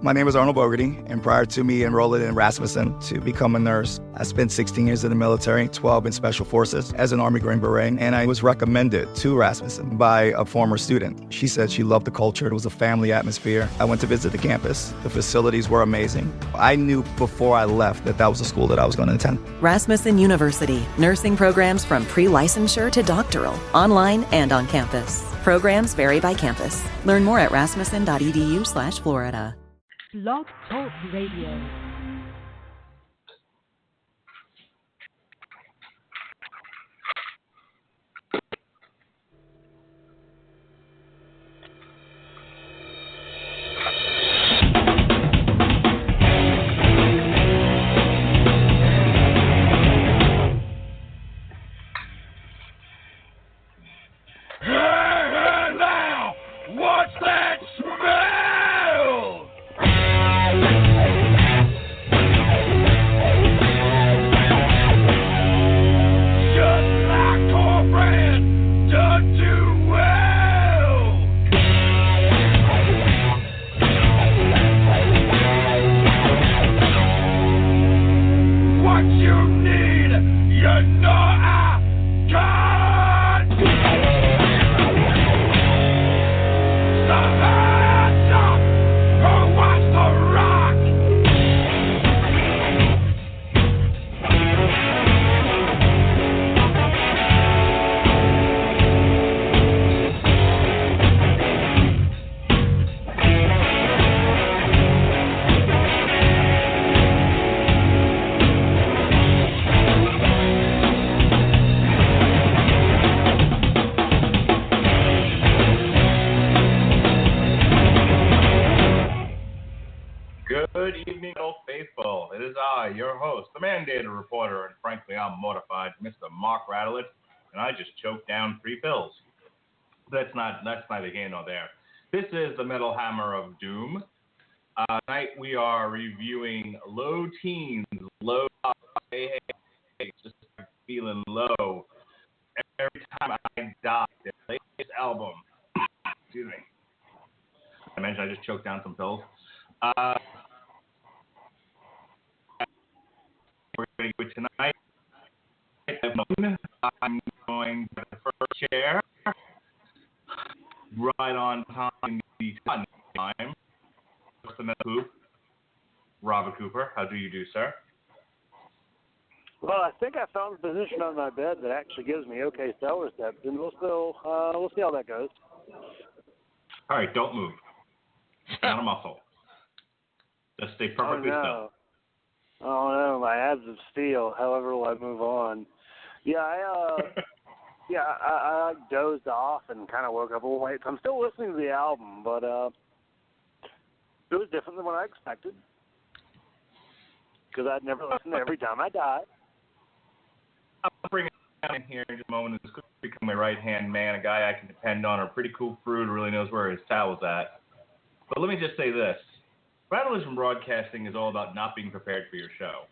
My name is Arnold Bogarty, and prior to me enrolling in Rasmussen to become a nurse, I spent 16 years in the military, 12 in Special Forces as an Army Green Beret, and I was recommended to Rasmussen by a former student. She said she loved the culture. It was a family atmosphere. I went to visit the campus. The facilities were amazing. I knew before I left that that was a school that I was going to attend. Rasmussen University, nursing programs from pre-licensure to doctoral, online and on campus. Programs vary by campus. Learn more at rasmussen.edu/Florida. Blog Talk Radio. And I just choked down 3 pills. That's neither here nor there. This is the Metal Hammer of Doom. Tonight we are reviewing Low Teens, Low Hey, just feeling low. Every time I die, their latest album. Excuse me. I mentioned I just choked down some pills. We're going to do it tonight. I'm going to the first chair, right on time, the time. What's the metal hoop? Robert Cooper, how do you do, sir? Well, I think I found a position on my bed that actually gives me okay shower steps, and we'll see how that goes. All right, don't move. Not a muscle. Just stay perfectly still. Oh no, my abs of steel. However, will I move on? Yeah, I dozed off and kind of woke up a little late. So I'm still listening to the album, but it was different than what I expected because I'd never listened to Every Time I Die. I'll bring it down in here in just a moment. This could become my right-hand man, a guy I can depend on, a pretty cool fruit who really knows where his towel's at. But let me just say this. Radicalism Broadcasting is all about not being prepared for your show.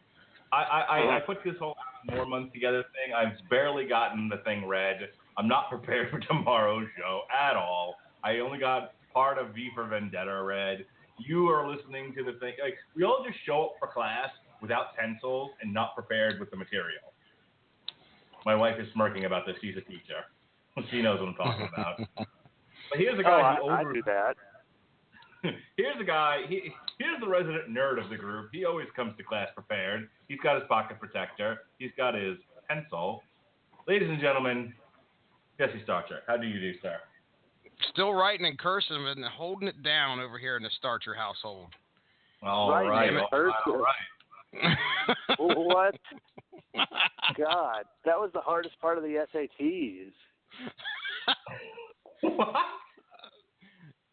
I put this whole 4 months together thing. I've barely gotten the thing read. I'm not prepared for tomorrow's show at all. I only got part of V for Vendetta read. You are listening to the thing. Like, we all just show up for class without pencils and not prepared with the material. My wife is smirking about this. She's a teacher. She knows what I'm talking about. But here's a guy who I do that. Here's a guy, here's the resident nerd of the group. He always comes to class prepared. He's got his pocket protector. He's got his pencil. Ladies and gentlemen, Jesse Starcher, how do you do, sir? Still writing in cursive and holding it down over here in the Starcher household. All right. What? God, that was the hardest part of the SATs. What?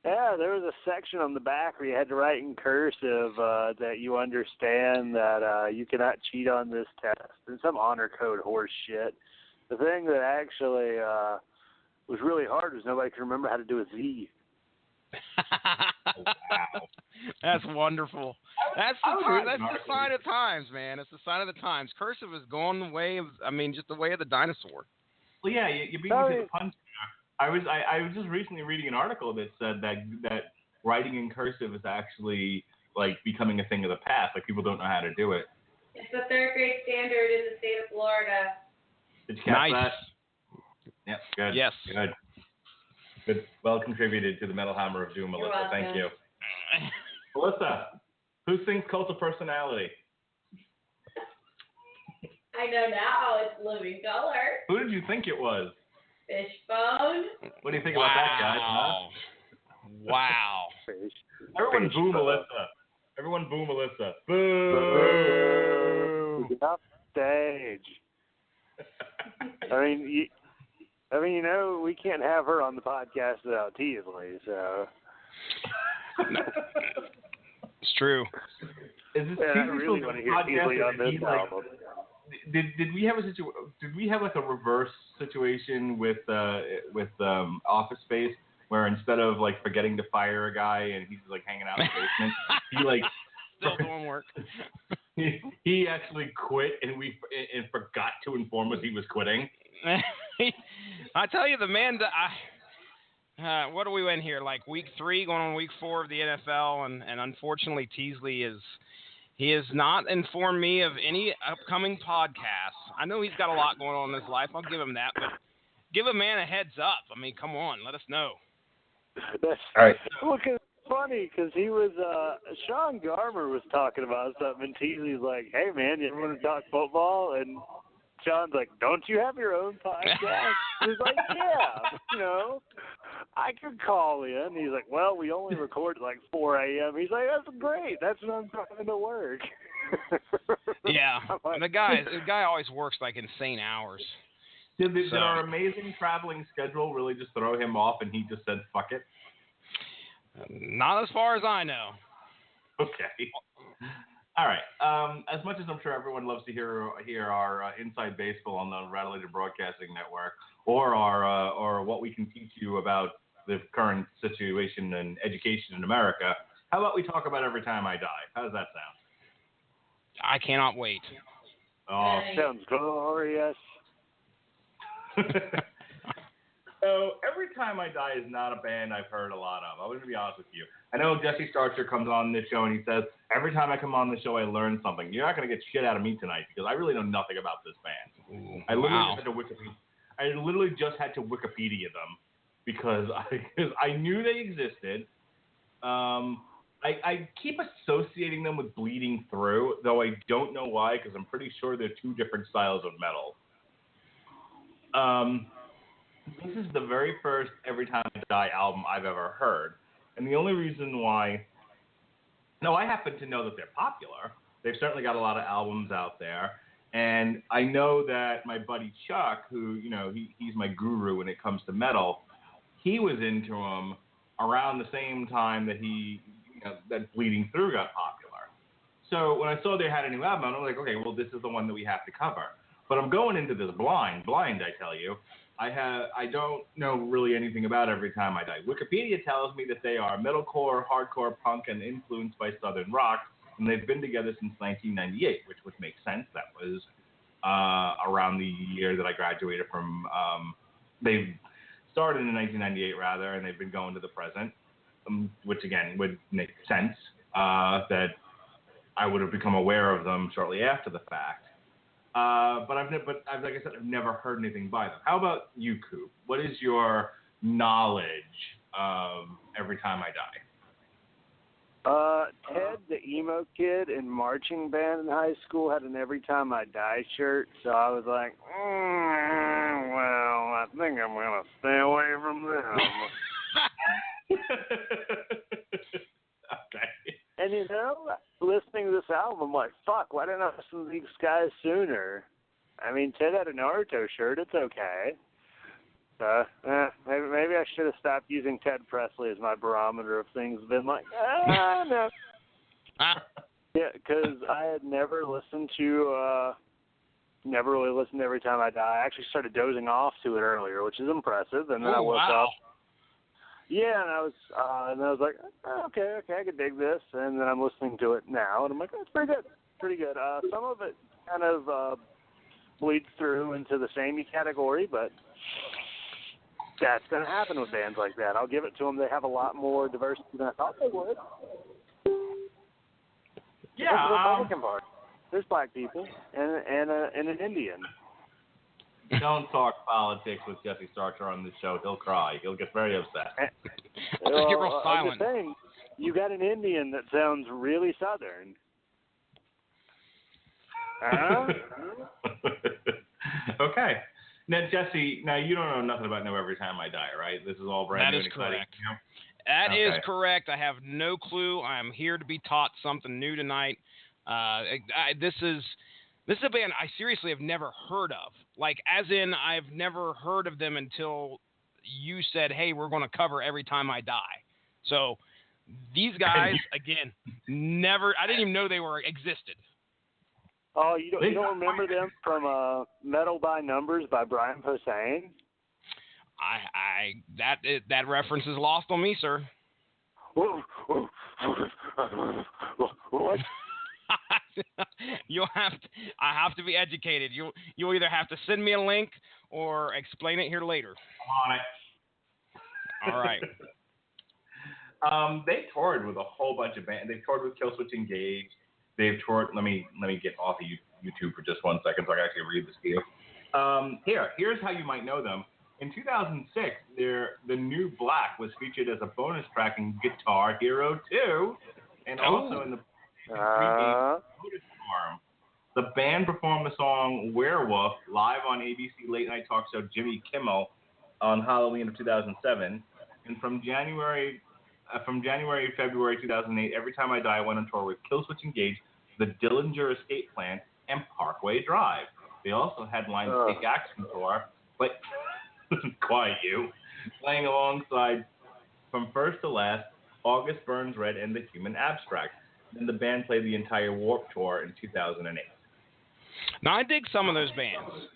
Yeah, there was a section on the back where you had to write in cursive that you understand that you cannot cheat on this test, and some honor code horse shit. The thing that actually was really hard was nobody could remember how to do a Z. Oh, wow. That's wonderful. That's the sign of times, man. It's the sign of the times. Cursive is going the way of, just the way of the dinosaur. Well, yeah, you beat me to the punch. I was just recently reading an article that said that writing in cursive is actually like becoming a thing of the past. Like people don't know how to do it. It's the third grade standard in the state of Florida. Did you catch that? Yep, good. Yes. Good. Well contributed to the Metal Hammer of Doom, Melissa. Thank you. Melissa, who sings Cult of Personality? I know now it's Living Color. Who did you think it was? Fishbone. What do you think about that, guys? Huh? Wow. Everyone boo Melissa. Everyone boo Melissa. Boo! Get off stage. I mean, we can't have her on the podcast without Teasley, so. It's true. Is this I really want to hear Teasley on this album. Did we have like a reverse situation with Office Space where instead of like forgetting to fire a guy and he's like hanging out in the basement, he like still doing work. He actually quit and forgot to inform us he was quitting. I tell you, the man that what are we in here? Like week 3, going on week 4 of the NFL, and unfortunately Teasley he has not informed me of any upcoming podcasts. I know he's got a lot going on in his life. I'll give him that, but give a man a heads up. I mean, come on, let us know. That's all right. Well, it's funny because he was Sean Garmer was talking about something, and Teasley's like, "Hey man, you ever want to talk football?" And Sean's like, "Don't you have your own podcast?" He's like, "Yeah, I could call in." He's like, "Well, we only record at like 4 a.m." He's like, "That's great. That's when I'm trying to work." Yeah, the guy always works like insane hours. Did our amazing traveling schedule really just throw him off and he just said, "Fuck it"? Not as far as I know. Okay. All right. As much as I'm sure everyone loves to hear our inside baseball on the Rattleated Broadcasting Network, or what we can teach you about the current situation and education in America, how about we talk about Every Time I Die? How does that sound? I cannot wait. Oh, sounds glorious. So Every Time I Die is not a band I've heard a lot of. I'm going to be honest with you. I know Jesse Starcher comes on this show and he says, every time I come on the show, I learn something. You're not going to get shit out of me tonight because I really know nothing about this band. Ooh, I literally just had to Wikipedia them because I knew they existed. I keep associating them with Bleeding Through, though I don't know why because I'm pretty sure they're two different styles of metal. This is the very first Every Time I Die album I've ever heard. And the only reason why... No, I happen to know that they're popular. They've certainly got a lot of albums out there. And I know that my buddy Chuck, who, he's my guru when it comes to metal, he was into them around the same time that that Bleeding Through got popular. So when I saw they had a new album, I was like, okay, well, this is the one that we have to cover. But I'm going into this blind, I tell you. I don't know really anything about Every Time I Die. Wikipedia tells me that they are metalcore, hardcore punk, and influenced by southern rock, and they've been together since 1998, which would make sense. That was around the year that I graduated from. They started in 1998, rather, and they've been going to the present, which again would make sense that I would have become aware of them shortly after the fact. But like I said, I've never heard anything by them. How about you, Coop? What is your knowledge of Every Time I Die? Ted, the emo kid in marching band in high school, had an Every Time I Die shirt, so I was like, well, I think I'm going to stay away from them. Okay. And listening to this album, I'm like, fuck, why didn't I listen to these guys sooner? I mean, Ted had a Naruto shirt, it's okay. Maybe I should have stopped using Ted Presley as my barometer of things. Been like, no. Yeah, because I had never really listened to Every Time I Die. I actually started dozing off to it earlier, which is impressive. And then I woke up. Yeah, and I was like, okay, I could dig this. And then I'm listening to it now, and I'm like, that's pretty good. Some of it kind of bleeds through into the samey category, but that's going to happen with bands like that. I'll give it to them. They have a lot more diversity than I thought they would. Yeah. That's the Republican Party. There's black people and an Indian. Don't talk politics with Jesse Starcher on this show. He'll cry. He'll get very upset. I'll just get real I'm silent. just saying, you got an Indian that sounds really Southern. Okay. Now, Jesse, you don't know nothing about Know Every Time I Die, right? This is all brand new and exciting. Correct. That is correct. I have no clue. I'm here to be taught something new tonight. This is a band I seriously have never heard of. Like, as in, I've never heard of them until you said, hey, we're going to cover Every Time I Die. So these guys, again, I didn't even know they existed. Oh, you don't remember them from Metal by Numbers by Brian Posehn? That reference is lost on me, sir. What? I have to be educated. You'll either have to send me a link or explain it here later. I'm on it. All right. They toured with a whole bunch of bands. They toured with Killswitch Engage. They've toured. Let me get off of YouTube for just 1 second so I can actually read this to you. Here's how you might know them. In 2006, the New Black was featured as a bonus track in Guitar Hero 2, and also in the 3D Storm. The band performed the song Werewolf live on ABC late night talk show Jimmy Kimmel on Halloween of 2007, and from January to February 2008, Every Time I Die went on tour with Killswitch Engage, the Dillinger Escape Plan, and Parkway Drive. They also headlined the Take Action tour, but quiet you, playing alongside From First to Last, August Burns Red, and The Human Abstract. Then the band played the entire Warped Tour in 2008. Now I dig some of those bands.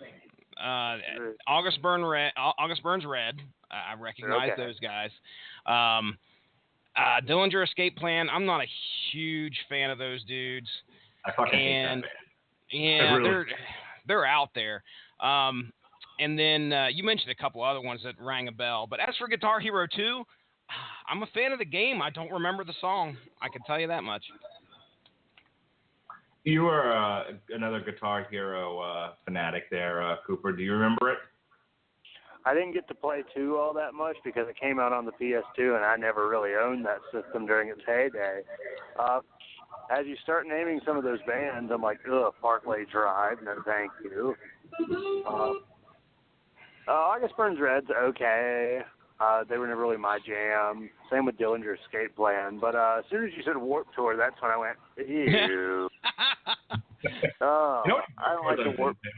August Burns Red. I recognize those guys. Dillinger Escape Plan. I'm not a huge fan of those dudes. I fucking hate that band. Yeah, really. they're out there. And then you mentioned a couple other ones that rang a bell. But as for Guitar Hero 2, I'm a fan of the game. I don't remember the song. I can tell you that much. You were another Guitar Hero fanatic there, Cooper. Do you remember it? I didn't get to play 2 all that much because it came out on the PS2, and I never really owned that system during its heyday. As you start naming some of those bands, I'm like, Parkway Drive, no thank you. August Burns Red's okay. They were never really my jam. Same with Dillinger Escape Plan. But as soon as you said Warped Tour, that's when I went, ew. I don't like the Warped Tour.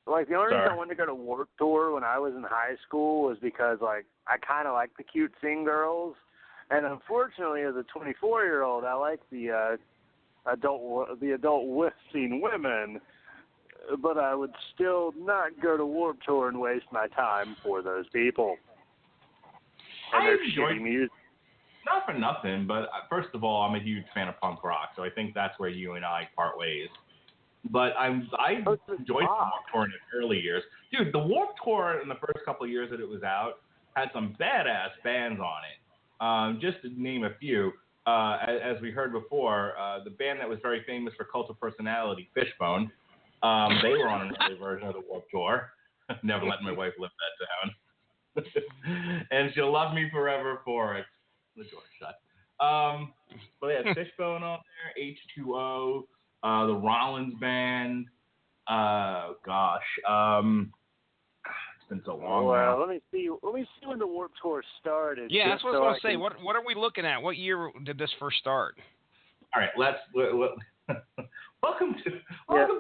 Like, the only reason I wanted to go to Warped Tour when I was in high school was because, like, I kind of like the cute scene girls. And unfortunately, as a 24-year-old, I like the adult scene women. But I would still not go to Warped Tour and waste my time for those people. And their shitty music. Not for nothing, but first of all, I'm a huge fan of punk rock, so I think that's where you and I part ways. But I enjoyed the Warped Tour in its early years. Dude, the Warped Tour in the first couple of years that it was out had some badass bands on it. Just to name a few, as we heard before, the band that was very famous for Cult of Personality, Fishbone, they were on an early version of the Warped Tour. Never let my wife live that down. And she'll love me forever for it. The door shut. But they had Fishbone on there, H2O, the Rollins Band. Gosh. It's been so long now. Let me see when the Warped Tour started. Yeah, that's what I was going to say. What are we looking at? What year did this first start? All right, welcome to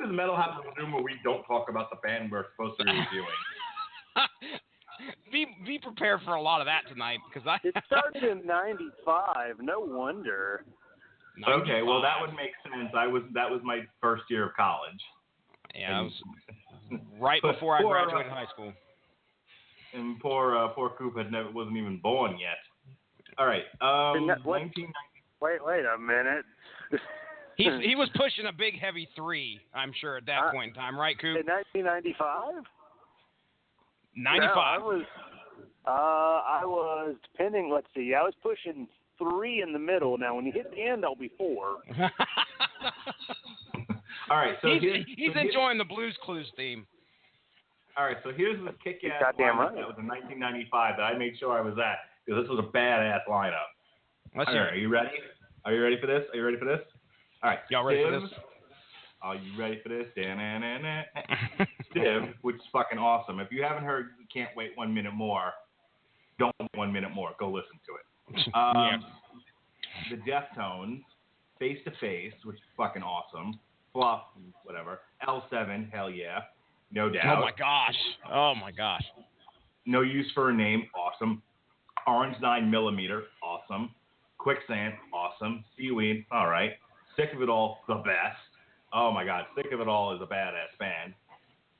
the Metal House Room where we don't talk about the band we're supposed to be reviewing. Be prepared for a lot of that tonight It started in '95. No wonder. 95. Okay, well that would make sense. That was my first year of college. Yeah, it was right before I graduated high school. And poor Coop wasn't even born yet. All right, 1990. Wait a minute. He was pushing a big heavy 3, I'm sure, at that point in time, right, Coop? In 1995? 95. No, I was depending. Let's see. I was pushing 3 in the middle. Now, when you hit the end, I'll be 4. All right, so he's enjoying the Blues Clues theme. All right, so here's the kick-ass Goddamn lineup right. that was in 1995 that I made sure I was at, because this was a badass lineup. Let's All hear right, it. are you ready? Are you ready for this? All right. Y'all ready for Steve, this? Are you ready for this? Steve, which is fucking awesome. If you haven't heard You Can't Wait 1 Minute More, don't wait 1 minute more. Go listen to it. Yeah. The Deftones, Face to Face, which is fucking awesome. Fluff, whatever. L7, hell yeah. No doubt. Oh my gosh. No Use for a Name, awesome. Orange 9mm, awesome. Quicksand, awesome. Seaweed, all right. Sick of It All, the best. Oh my God, Sick of It All is a badass band.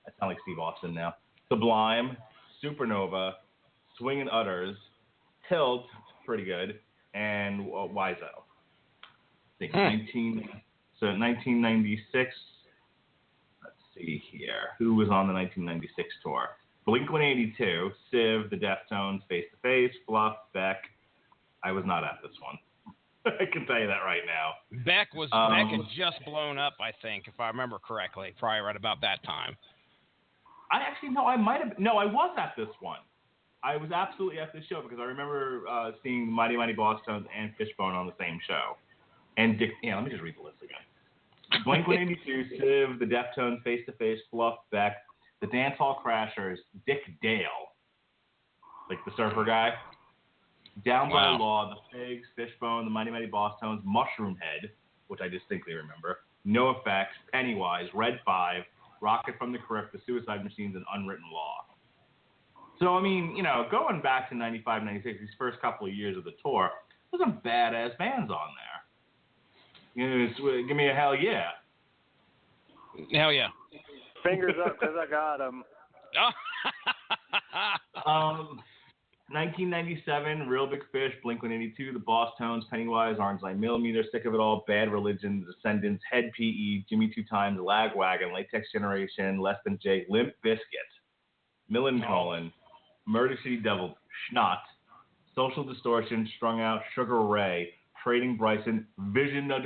I sound like Steve Austin now. Sublime, Supernova, Swingin' Utters, Tilt, pretty good, and Wiseau. I think 1996. Let's see here. Who was on the 1996 tour? Blink-182, Civ, The Deftones, Face to Face, Fluff, Beck. I was not at this one. I can tell you that right now. Beck had just blown up, I think, if I remember correctly, probably right about that time. I was at this one. I was absolutely at this show because I remember seeing Mighty Mighty Boss Tones and Fishbone on the same show. And Dick, let me just read the list again. Blink-182, Civ, The Deftones, Face to Face, Fluff, Beck, The Dance Hall Crashers, Dick Dale, like the surfer guy, Down by Law, The Figs, Fishbone, The Mighty Mighty Boss Tones, Mushroom Head, which I distinctly remember, No Effects, Pennywise, Red 5, Rocket from the Crypt, The Suicide Machines, and Unwritten Law. So, I mean, going back to 95, 96, these first couple of years of the tour, there's some badass bands on there. Give me a hell yeah. Hell yeah. Fingers up because I got them. 1997, Real Big Fish, Blink-182, The Boss Tones, Pennywise, Orange 9mm, Sick of It All, Bad Religion, The Descendants, Head PE, Jimmy Two Times, Lagwagon, Latex Generation, Less Than Jake, Limp Bizkit, Millencolin, Murder City Devil, Schnott, Social Distortion, Strung Out, Sugar Ray, Trading Bryson, Vision of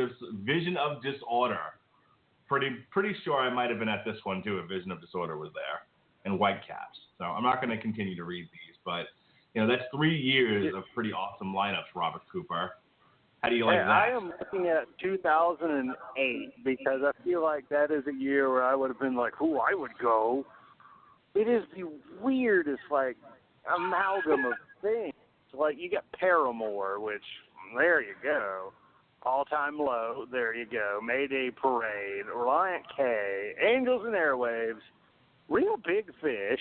Disorder. Pretty sure I might have been at this one too if Vision of Disorder was there, and Whitecaps. So I'm not going to continue to read these, but that's 3 years of pretty awesome lineups, Robert Cooper. How do you like that? I am looking at 2008 because I feel like that is a year where I would have been like, I would go. It is the weirdest, amalgam of things. Like, you got Paramore, which, there you go. All Time Low, there you go. Mayday Parade, Reliant K, Angels and Airwaves, Real Big Fish,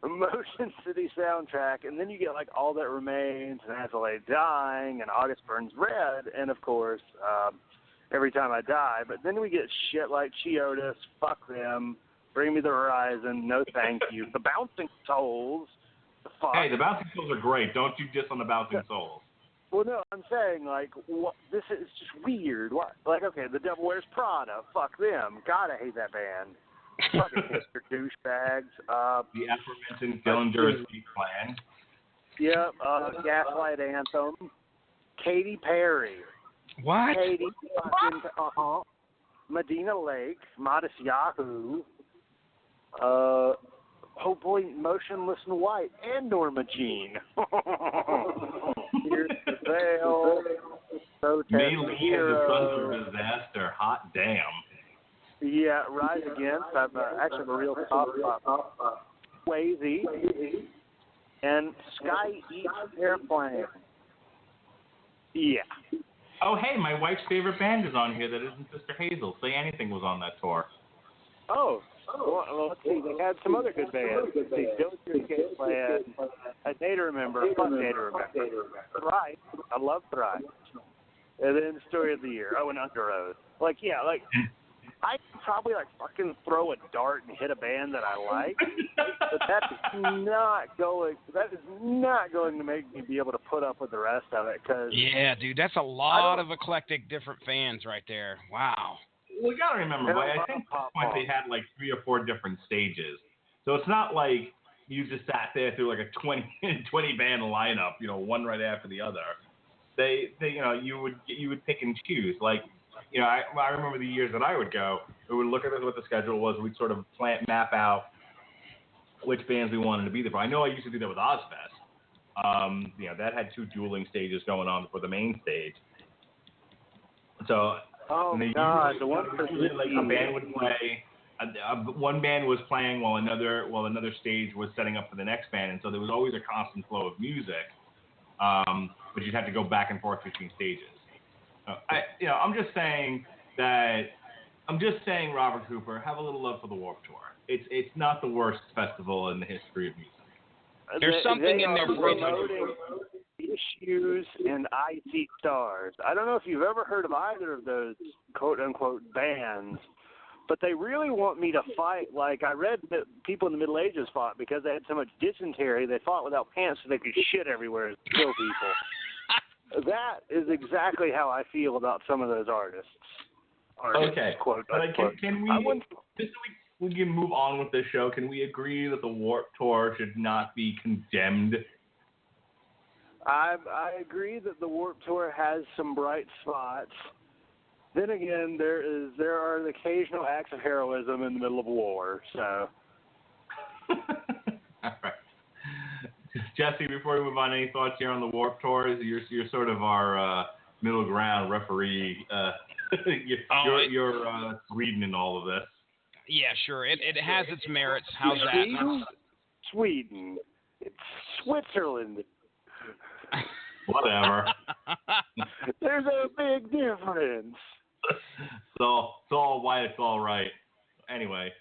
Motion City Soundtrack, and then you get All That Remains, and As I Lay Dying, and August Burns Red, and of course, Every Time I Die. But then we get shit like Chiodas, Fuck Them, Bring Me the Horizon, No Thank You, The Bouncing Souls. Hey, the Bouncing Souls are great. Don't you diss on the Bouncing Souls. Well, no, I'm saying, this is just weird. Okay, The Devil Wears Prada. Fuck them. God, I hate that band. Fucking hipster douchebags. The aforementioned Dillinger Escape Plan. Yep, Gaslight Anthem. Katy Perry. What? Katy fucking, Medina Lake. Modest Yahoo. Oh boy, Motionless in White and Norma Jean. Here's the Veil. May Lee and the Sons of Disaster. Hot damn. Yeah, Rise Against. I'm actually a real top Swayze. And Sky Eats Airplane. Yeah. Oh, hey, my wife's favorite band is on here that isn't Sister Hazel. Say Anything was on that tour. Oh, well, let's see. They had some other good bands. The Dillinger Escape Plan. Day to Remember. Fuck Day to Remember. Thrice. I love Thrice. And then Story of the Year. Oh, and Under Oath. I could probably fucking throw a dart and hit a band that I like, but that is not going to make me be able to put up with the rest of it. Yeah, dude, that's a lot of eclectic different fans right there. Wow. Well, you gotta remember, I think at this point they had 3 or 4 different stages, so it's not like you just sat there through a 20 band lineup, one right after the other. they you would pick and choose. Like, I remember the years that I would go, we would look at what the schedule was. We'd sort of map out which bands we wanted to be there for. I know I used to do that with Ozfest. That had 2 dueling stages going on before the main stage. So, the one for a band would play. One band was playing while another stage was setting up for the next band, and so there was always a constant flow of music. But you'd have to go back and forth between stages. I'm just saying, Robert Cooper, have a little love for the Warped Tour. It's not the worst festival in the history of music. There's something in there for promoting Issues and I See Stars. I don't know if you've ever heard of either of those quote-unquote bands, but they really want me to fight. Like, I read that people in the Middle Ages fought because they had so much dysentery, they fought without pants so they could shit everywhere and kill people. That is exactly how I feel about some of those artists. Okay. Quote, but can we, just so we can move on with this show, can we agree that the Warped Tour should not be condemned? I agree that the Warped Tour has some bright spots. Then again, there are the occasional acts of heroism in the middle of war. So, all right, Jesse. Before we move on, any thoughts here on the Warped Tour? You're sort of our middle ground referee. You're Sweden in all of this. Yeah, sure. It has its merits. How's that? Sweden. It's Switzerland. Whatever. There's a big difference. So it's all white. It's all right. Anyway.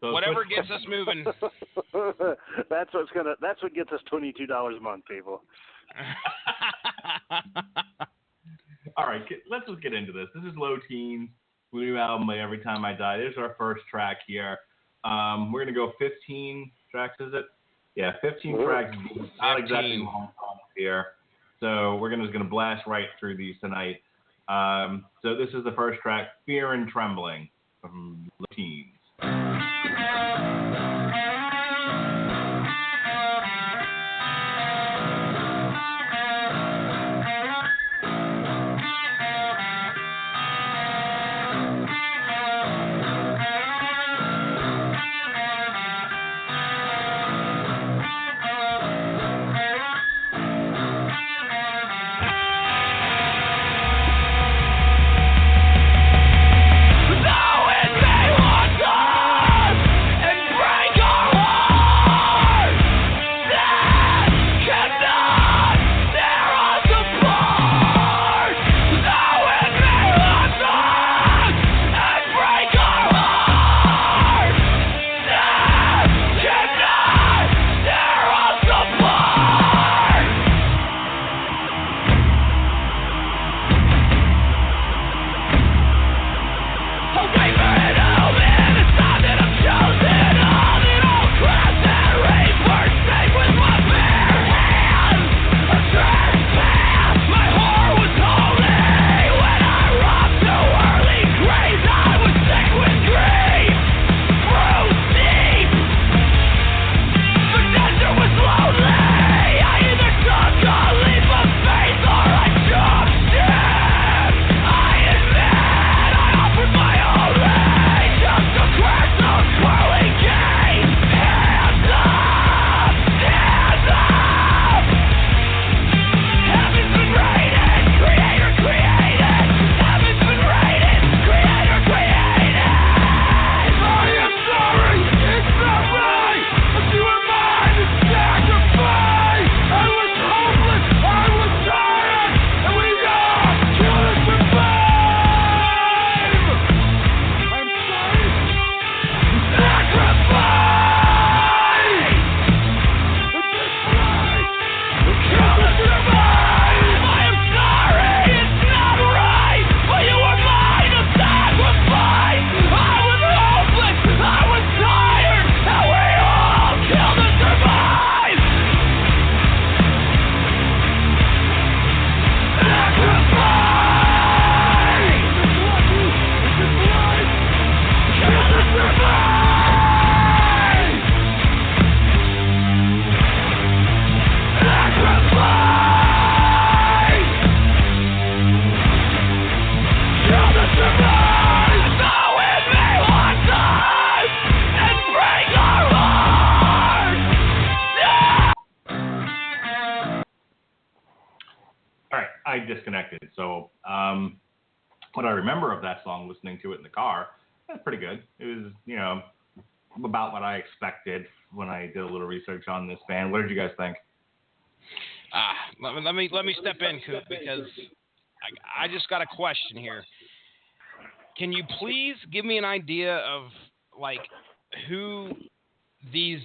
So whatever gets us moving. That's what gets us $22 a month, people. All right, let's just get into this. This is Low Teens, new album by Every Time I Die. There's our first track here. We're gonna go 15 tracks. Is it? Yeah, 15 tracks. Not exactly long here. So we're just gonna blast right through these tonight. So this is the first track, Fear and Trembling from Low Teens. No, it may want to what I remember of that song, listening to it in the car, that's pretty good. It was, about what I expected when I did a little research on this band. What did you guys think? Let me step in, Coop, because I just got a question here. Can you please give me an idea of like who these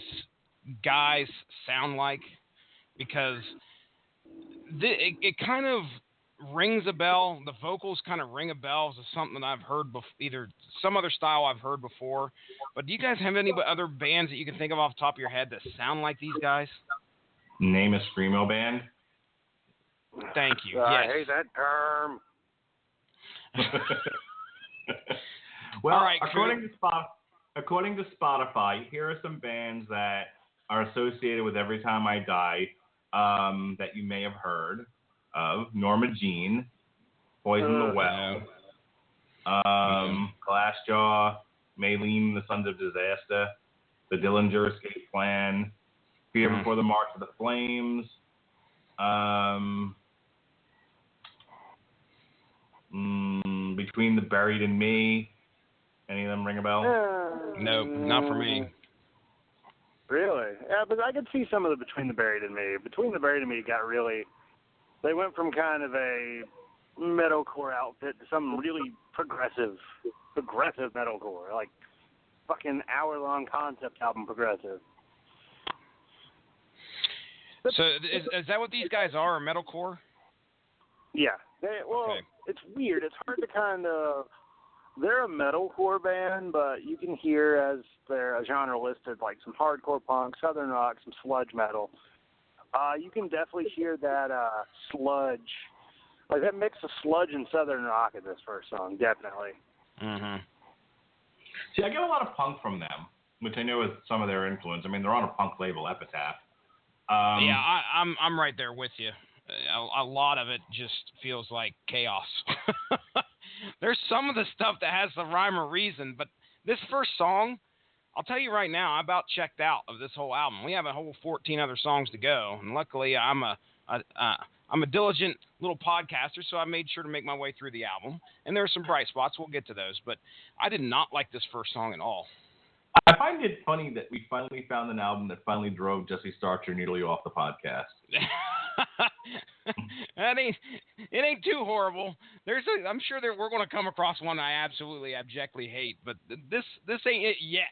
guys sound like? Because it kind of rings a bell. The vocals kind of ring a bell as something that I've heard either some other style I've heard before. But do you guys have any other bands that you can think of off the top of your head that sound like these guys? Name a screamo band. Thank you. I Yes. hate that term. Well, all right, according to Spotify, here are some bands that are associated with Every Time I Die that you may have heard of. Norma Jean, Poison the Well, Glassjaw, Maylene, The Sons of Disaster, The Dillinger Escape Plan, Fear Before the March of the Flames, Between the Buried and Me. Any of them ring a bell? Nope, not for me. Really? Yeah, but I could see some of the Between the Buried and Me. Between the Buried and Me got really... They went from kind of a metalcore outfit to some really progressive metalcore. Like, fucking hour-long concept album progressive. So is that what these guys are, metalcore? Yeah. Okay. It's weird. It's hard to kind of... They're a metalcore band, but you can hear, as their genre listed, like some hardcore punk, southern rock, some sludge metal. You can definitely hear that sludge, like that mix of sludge and southern rock in this first song, definitely. Mm-hmm. See, I get a lot of punk from them, which I know is some of their influence. I mean, they're on a punk label, Epitaph. Yeah, I'm right there with you. A lot of it just feels like chaos. There's some of the stuff that has the rhyme or reason, but this first song, I'll tell you right now, I about checked out of this whole album. We have a whole 14 other songs to go, and luckily I'm a diligent little podcaster, so I made sure to make my way through the album. And there are some bright spots. We'll get to those, but I did not like this first song at all. I find it funny that we finally found an album that finally drove Jesse Starcher nearly off the podcast. It ain't too horrible. I'm sure that we're going to come across one I absolutely abjectly hate, but this ain't it yet.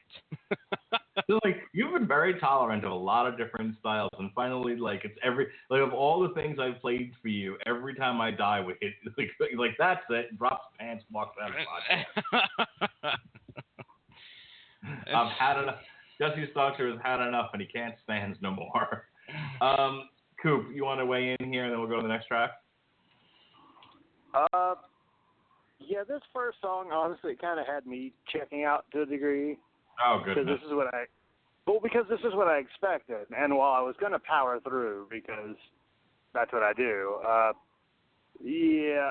So, like, you've been very tolerant of a lot of different styles, and finally, like, it's of all the things I've played for you, Every Time I Die with it, like that's it. Drops pants, walks out of the podcast. I've had enough. Jesse Starcher has had enough, and he can't stand no more. Coop, you want to weigh in here, and then we'll go to the next track? Yeah, this first song, honestly, kind of had me checking out to a degree. Oh, goodness. Because this is what I expected. And while I was going to power through, because that's what I do, yeah,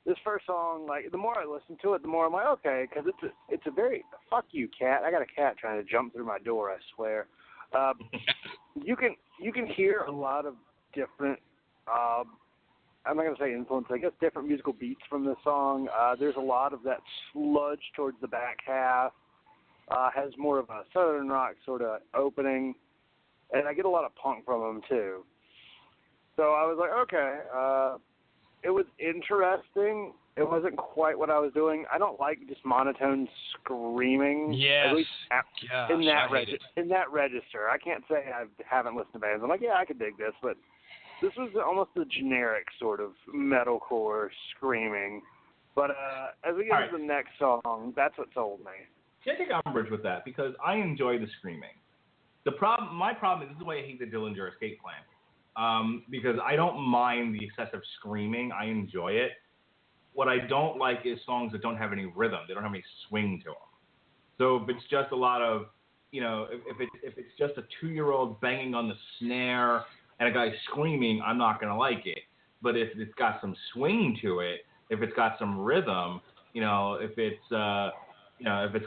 this first song, like, the more I listen to it, the more I'm like, okay, because it's a very, fuck you, cat. I got a cat trying to jump through my door, I swear. You can hear a lot of different, I'm not going to say influence, I guess different musical beats from this song. There's a lot of that sludge towards the back half. Has more of a southern rock sort of opening, and I get a lot of punk from them too. So I was like, okay, it was interesting. It wasn't quite what I was doing. I don't like just monotone screaming. Yes. At least in that register. I can't say I haven't listened to bands. I'm like, yeah, I could dig this, but this was almost a generic sort of metalcore screaming. But as we get to the next song, that's what sold me. See, I take umbrage with that because I enjoy the screaming. My problem is this is why I hate the Dillinger Escape Plan. Because I don't mind the excessive screaming. I enjoy it. What I don't like is songs that don't have any rhythm. They don't have any swing to them. So if it's just a lot of, if it's just a 2-year-old banging on the snare and a guy screaming, I'm not going to like it. But if it's got some swing to it, if it's got some rhythm, if it's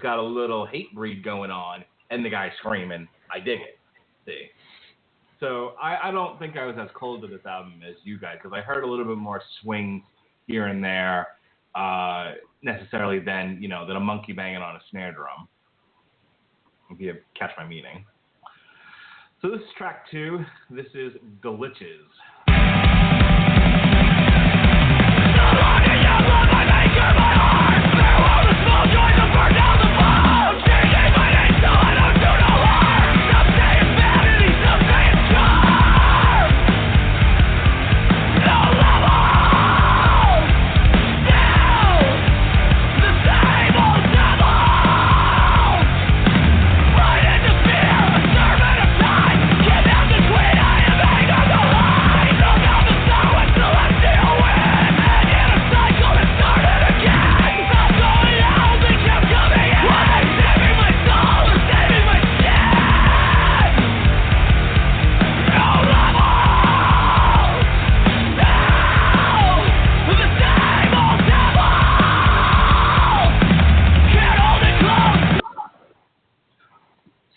got a little hate breed going on and the guy's screaming, I dig it. See? So I don't think I was as cold to this album as you guys because I heard a little bit more swing here and there. necessarily than a monkey banging on a snare drum. If you catch my meaning. So this is track 2. This is Glitches.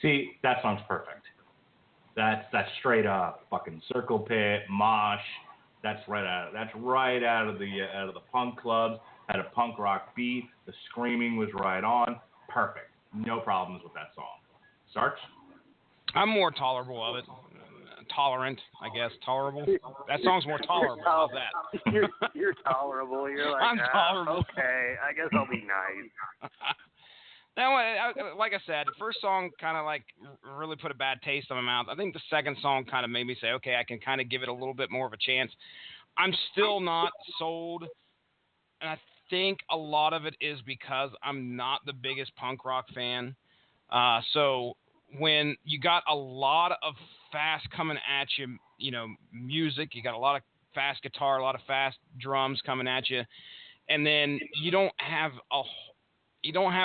See, that song's perfect. That's straight up fucking circle pit, mosh. That's right out of the punk clubs. Had a punk rock beat. The screaming was right on. Perfect. No problems with that song. Sarge? I'm more tolerable of it. Tolerant, I guess. Tolerable. That song's more tolerable. How's that? You're tolerable. You're like, I'm tolerable. Okay, I guess I'll be nice. Now, like I said, the first song kind of like really put a bad taste in my mouth. I think the second song kind of made me say, okay, I can kind of give it a little bit more of a chance. I'm still not sold, and I think a lot of it is because I'm not the biggest punk rock fan. So when you got a lot of fast coming at you, music, you got a lot of fast guitar, a lot of fast drums coming at you, and then you don't have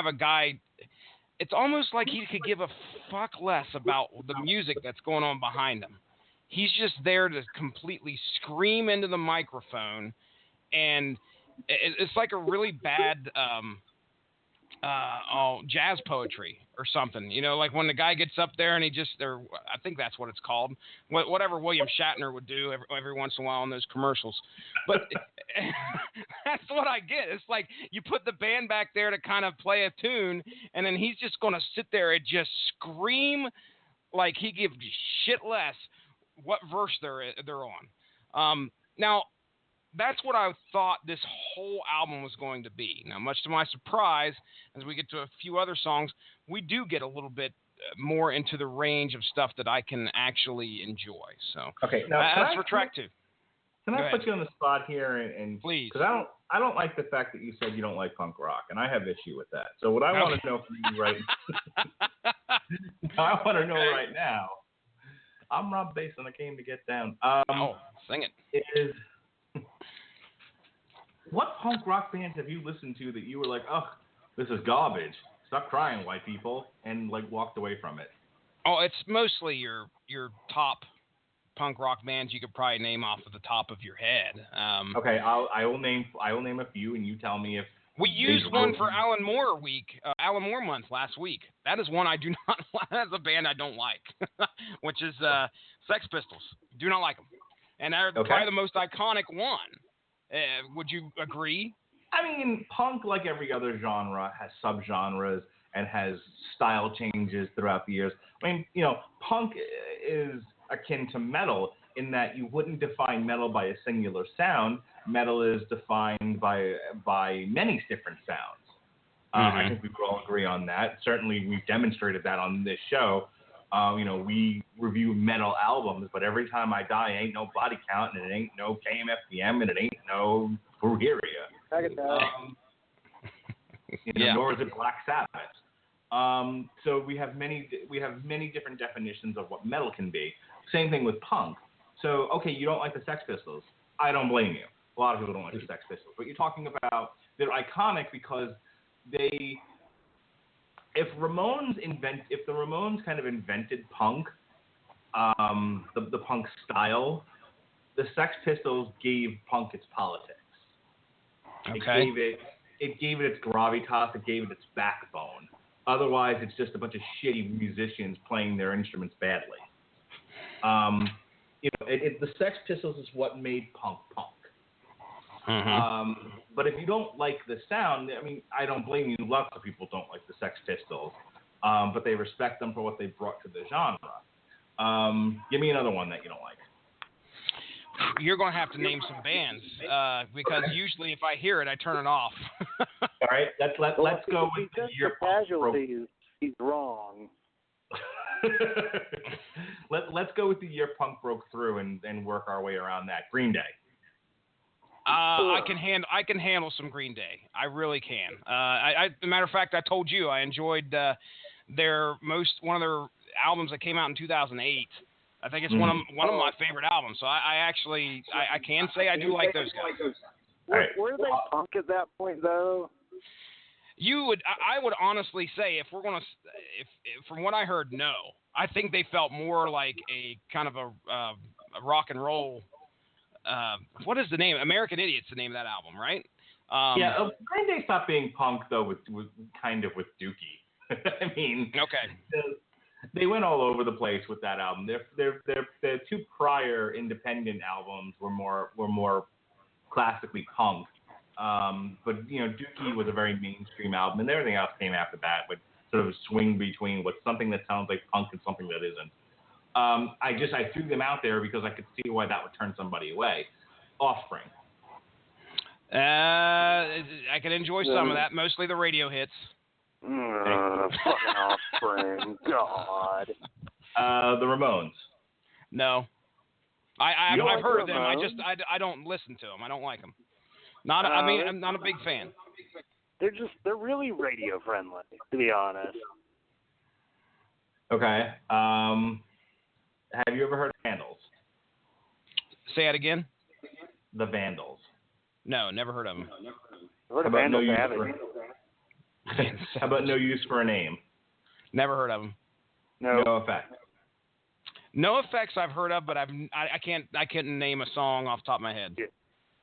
a guy. It's almost like he could give a fuck less about the music that's going on behind him. He's just there to completely scream into the microphone, and it's like a really bad jazz poetry or something. Like when the guy gets up there and I think that's what it's called. Whatever William Shatner would do every once in a while in those commercials. But that's what I get. It's like you put the band back there to kind of play a tune, and then he's just going to sit there and just scream like he gives shit less what verse they're on. Now, that's what I thought this whole album was going to be. Now, much to my surprise, as we get to a few other songs, we do get a little bit more into the range of stuff that I can actually enjoy. So, okay, now that's for track 2. Can I put you on the spot here and please? Because I don't like the fact that you said you don't like punk rock, and I have issue with that. So what I want to know from you right now, I'm Rob Basin. I came to get down. Sing it. Is what punk rock bands have you listened to that you were like, oh, this is garbage? Stop crying, white people, and like walked away from it? Oh, it's mostly your top punk rock bands you could probably name off of the top of your head. Okay, I will name a few, and you tell me if we used one for Alan Moore month last week. That is one I do not like. That's a band I don't like, which is Sex Pistols. Do not like them, and they're probably the most iconic one. Would you agree? I mean, punk, like every other genre, has subgenres and has style changes throughout the years. I mean, punk is akin to metal in that you wouldn't define metal by a singular sound. Metal is defined by many different sounds. I think we could all agree on that. Certainly, we've demonstrated that on this show. We review metal albums, but every time I die, ain't no body count, and it ain't no KMFDM, and it ain't no Brujeria. Nor is it Black Sabbath. So we have many different definitions of what metal can be. Same thing with punk. So, okay, you don't like the Sex Pistols. I don't blame you. A lot of people don't like the Sex Pistols. But you're talking about they're iconic because if the Ramones kind of invented punk, the punk style, the Sex Pistols gave punk its politics. Okay. It gave it its gravitas. It gave it its backbone. Otherwise, it's just a bunch of shitty musicians playing their instruments badly. The Sex Pistols is what made punk punk. But if you don't like the sound, I mean, I don't blame you. Lots of people don't like the Sex Pistols, but they respect them for what they brought to the genre. Give me another one that you don't like. You're going to have to name some bands because usually if I hear it, I turn it off. All right, let's go with your casualties. He's wrong. Let's go with the year punk broke through and work our way around that. Green Day. I can handle some Green Day. I really can. As a matter of fact, I told you I enjoyed one of their albums that came out in 2008. I think it's one of my favorite albums. So I can say I do like those guys. Were they punk at that point though? I would honestly say if from what I heard, no. I think they felt more like a kind of a rock and roll. What is the name? American Idiot's the name of that album, right? Green Day stopped being punk though with Dookie. I mean, okay. They went all over the place with that album. Their two prior independent albums were more classically punk. But Dookie was a very mainstream album, and everything else came after that would sort of swing between what's something that sounds like punk and something that isn't. I threw them out there because I could see why that would turn somebody away. Offspring. I can enjoy some of that, mostly the radio hits. Fucking Offspring, God. The Ramones. No, I've heard of them. I don't listen to them. I don't like them. I'm not a big fan. They're really radio friendly, to be honest. Okay. Have you ever heard of Vandals? Say it again. The Vandals. No, never heard of them. Heard of Vandals? How about No Use for a Name? Never heard of them. No Effect. No Effects I've heard of, but I can't name a song off the top of my head.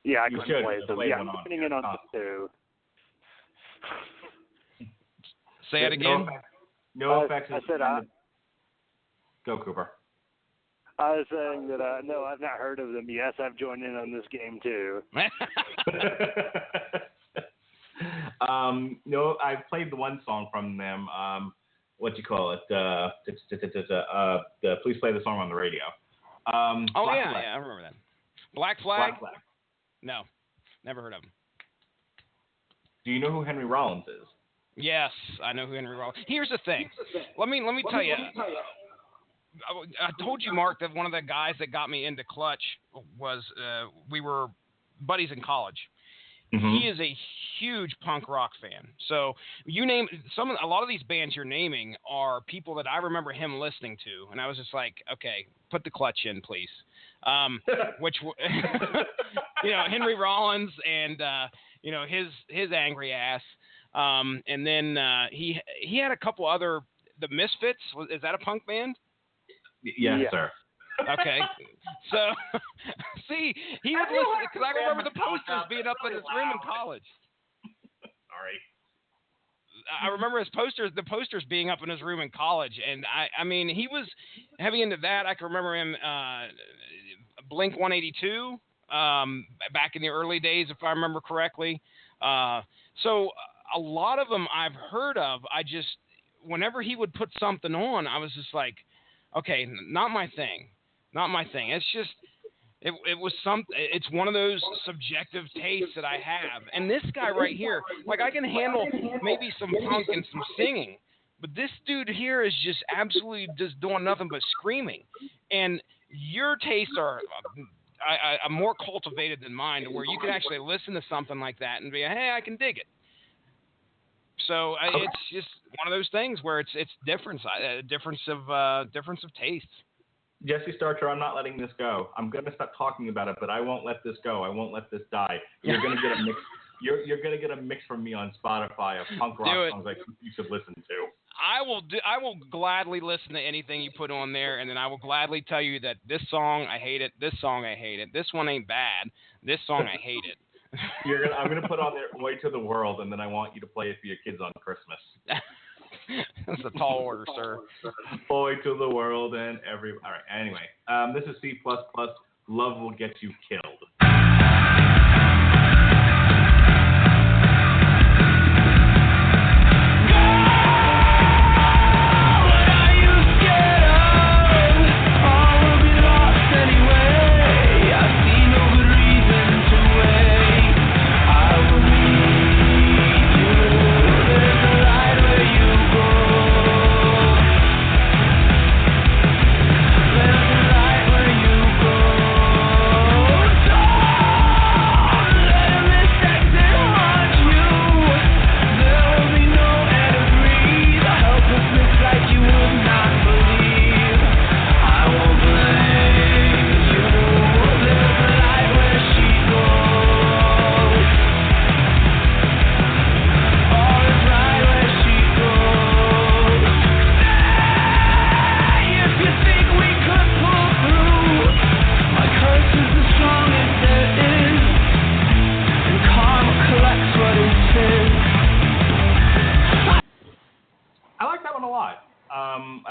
Yeah, I couldn't play them. Yeah, I'm putting it on this too. Say it again. No Effects. I said Go, Cooper. I was saying that no, I've not heard of them. Yes, I've joined in on this game too. No, I've played the one song from them. What do you call it? Please play the song on the radio. Yeah, I remember that. Black Flag? No, never heard of him. Do you know who Henry Rollins is? Yes, I know who Henry Rollins. Here's the thing. Let me tell you. I told you, Mark, that one of the guys that got me into Clutch was we were buddies in college. Mm-hmm. He is a huge punk rock fan. So you name a lot of these bands you're naming are people that I remember him listening to, and I was just like, okay, put the Clutch in, please. Which Henry Rollins and his angry ass, and then he had a couple other, the Misfits. Is that a punk band? Yes, sir. Okay, so see, he would listen because I remember the posters being up in his room in college. Sorry. I remember the posters being up in his room in college, and I mean, he was heavy into that. I can remember him, Blink 182, back in the early days, if I remember correctly. So a lot of them I've heard of. Whenever he would put something on, I was just like, okay, not my thing. It's just, it's one of those subjective tastes that I have. And this guy right here, like I can handle maybe some punk and some singing, but this dude here is just absolutely just doing nothing but screaming. And your tastes are more cultivated than mine, to where you can actually listen to something like that and be, hey, I can dig it. So it's just one of those things where it's difference of tastes. Jesse Starcher, I'm not letting this go. I'm going to stop talking about it, but I won't let this go. I won't let this die. You're going to get a mix. You're going to get a mix from me on Spotify of punk rock songs like you should listen to. I will gladly listen to anything you put on there, and then I will gladly tell you that this song I hate it. This song I hate it. This one ain't bad. This song I hate it. I'm going to put on there "Oi to the World," and then I want you to play it for your kids on Christmas. That's a tall order, sir. Oi to the world and every. All right. Anyway, this is C++. Love will get you killed.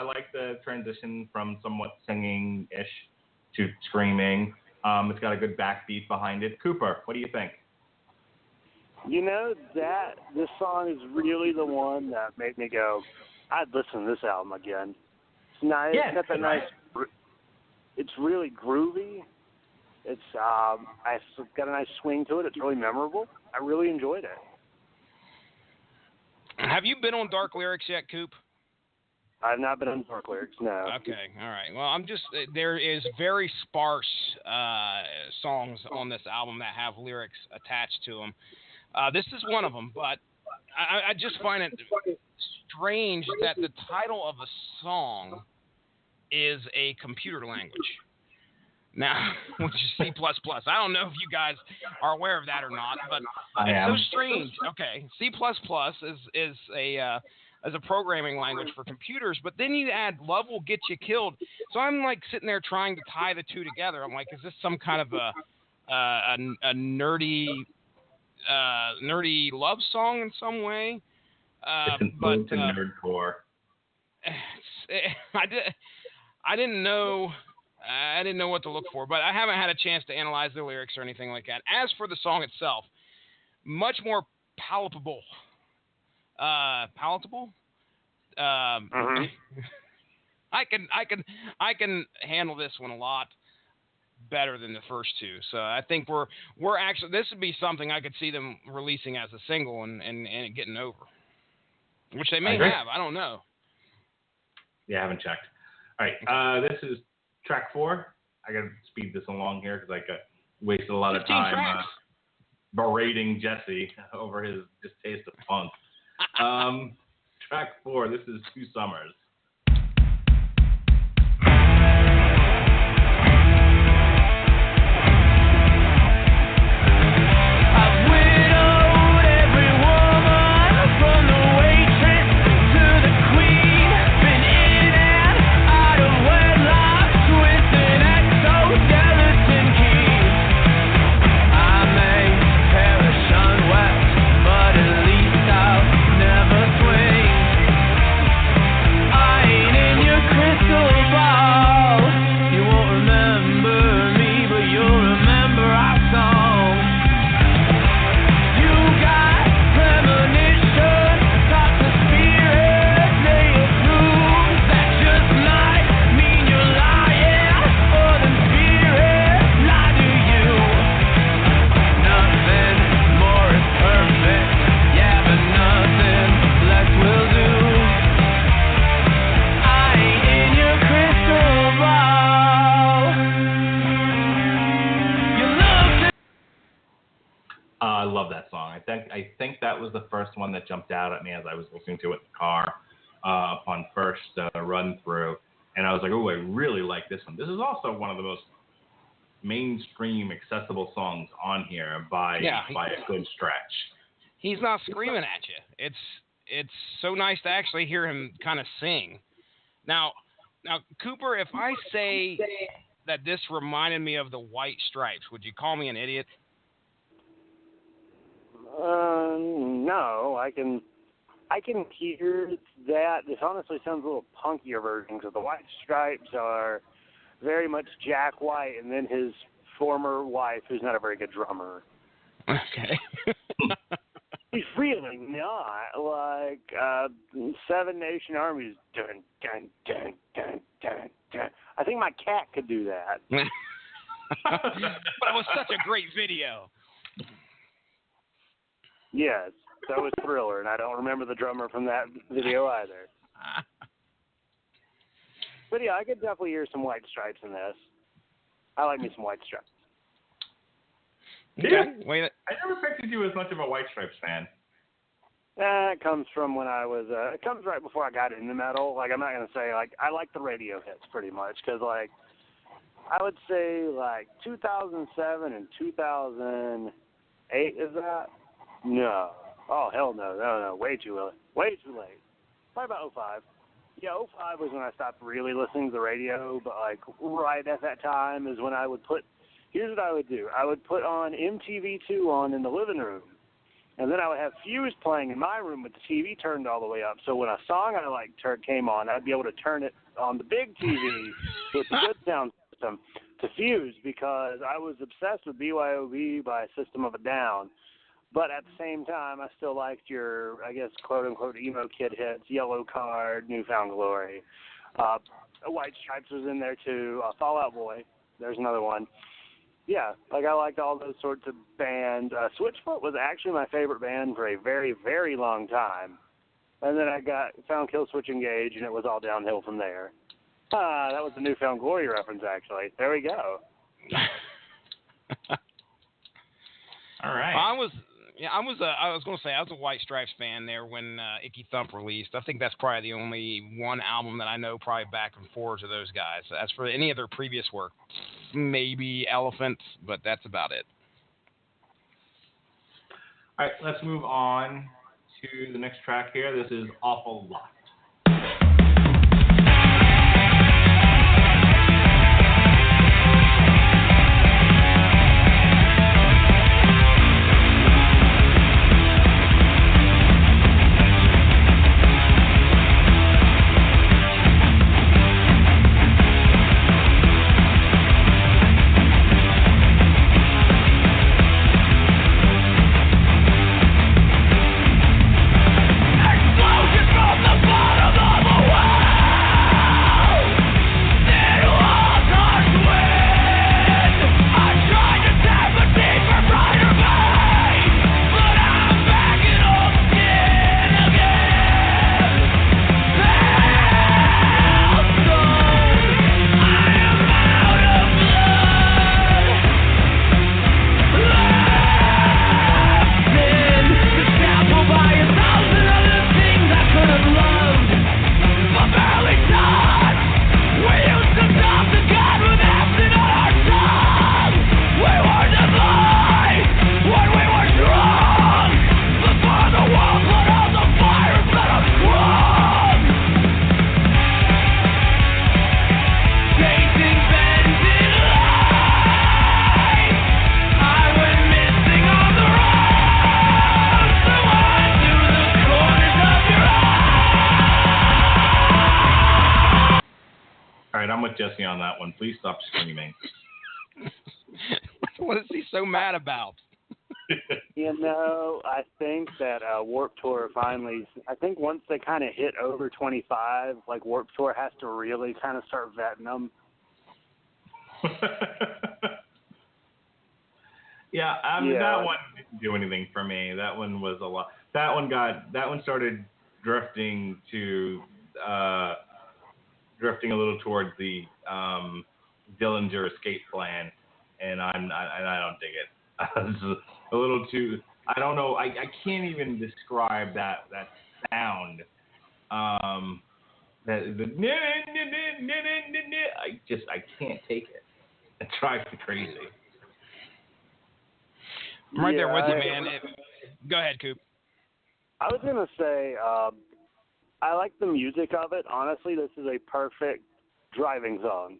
like the transition from somewhat singing-ish to screaming. It's got a good backbeat behind it. Cooper, what do you think? You know, this song is really the one that made me go, I'd listen to this album again. It's nice. Yeah, it's got that nice. It's really groovy. It's got a nice swing to it. It's really memorable. I really enjoyed it. Have you been on Dark Lyrics yet, Coop? I've not been on Dark Lyrics, no. Okay, all right. Well, there is very sparse songs on this album that have lyrics attached to them. This is one of them, but I just find it strange that the title of a song is a computer language. Now, which is C++. I don't know if you guys are aware of that or not, but it's so strange. Okay, C++ is a programming language for computers, but then you add "love will get you killed." So I'm like sitting there trying to tie the two together. I'm like, is this some kind of a nerdy love song in some way? It's nerdcore. I didn't know what to look for, but I haven't had a chance to analyze the lyrics or anything like that. As for the song itself, much more palatable. Palatable? Mm-hmm. I can handle this one a lot better than the first two. So I think we're actually, this would be something I could see them releasing as a single and getting over, which they may have. I don't know. Yeah, I haven't checked. All right, this is track 4. I got to speed this along here because I wasted a lot of time berating Jesse over his distaste of punk. Track 4, this is 2 Summers. I think that was the first one that jumped out at me as I was listening to it in the car upon first run through, and I was like, oh, I really like this one. This is also one of the most mainstream accessible songs on here by a good stretch. He's not screaming at you. It's so nice to actually hear him kind of sing. Now, Cooper, if I say that this reminded me of the White Stripes, would you call me an idiot? No, I can hear that. This honestly sounds a little punkier version because the White Stripes are very much Jack White and then his former wife, who's not a very good drummer. Okay. He's really not like Seven Nation Army's dun dun dun dun dun dun. I think my cat could do that. But it was such a great video. Yes, so was Thriller, and I don't remember the drummer from that video either. But yeah, I could definitely hear some White Stripes in this. I like me some White Stripes. Yeah, I never pictured you as much of a White Stripes fan. It comes from when I was, it comes right before I got into metal. Like, I'm not going to say, like, I like the radio hits pretty much, because, like, I would say, like, 2007 and 2008, is that? No. Oh, hell no. Way too early. Way too late. Probably about 05. Yeah, 05 was when I stopped really listening to the radio, but, like, right at that time is when I would put, here's what I would do. I would put on MTV2 on in the living room, And then I would have Fuse playing in my room with the TV turned all the way up. So when a song I liked came on, I'd be able to turn it on the big TV with the good sound system to Fuse, because I was obsessed with BYOB by System of a Down. But at the same time, I still liked your, I guess, quote-unquote emo kid hits, Yellow Card, Newfound Glory. White Stripes was in there, too. Fall Out Boy, there's another one. Yeah, like I liked all those sorts of bands. Switchfoot was actually my favorite band for a very, very long time. And then I found Killswitch Engage, and it was all downhill from there. That was the Newfound Glory reference, actually. There we go. All right. I was going to say I was a White Stripes fan there when Icky Thump released. I think that's probably the only one album that I know probably back and forth to those guys. As for any of their previous work, maybe Elephant, but that's about it. All right, let's move on to the next track here. This is Awful Lot. Jesse on that one. Please stop screaming. What is he so mad about? You know, I think that Warped Tour finally, I think once they kind of hit over 25, like Warped Tour has to really kind of start vetting them. Yeah, that one didn't do anything for me. That one was a lot. That one started drifting a little towards the Dillinger Escape Plan, and I don't dig it. It's a little too. I don't know. I can't even describe that sound. I can't take it. It drives me crazy. I'm right there with you, man. Go ahead, Coop. I was gonna say. I like the music of it. Honestly, this is a perfect driving song.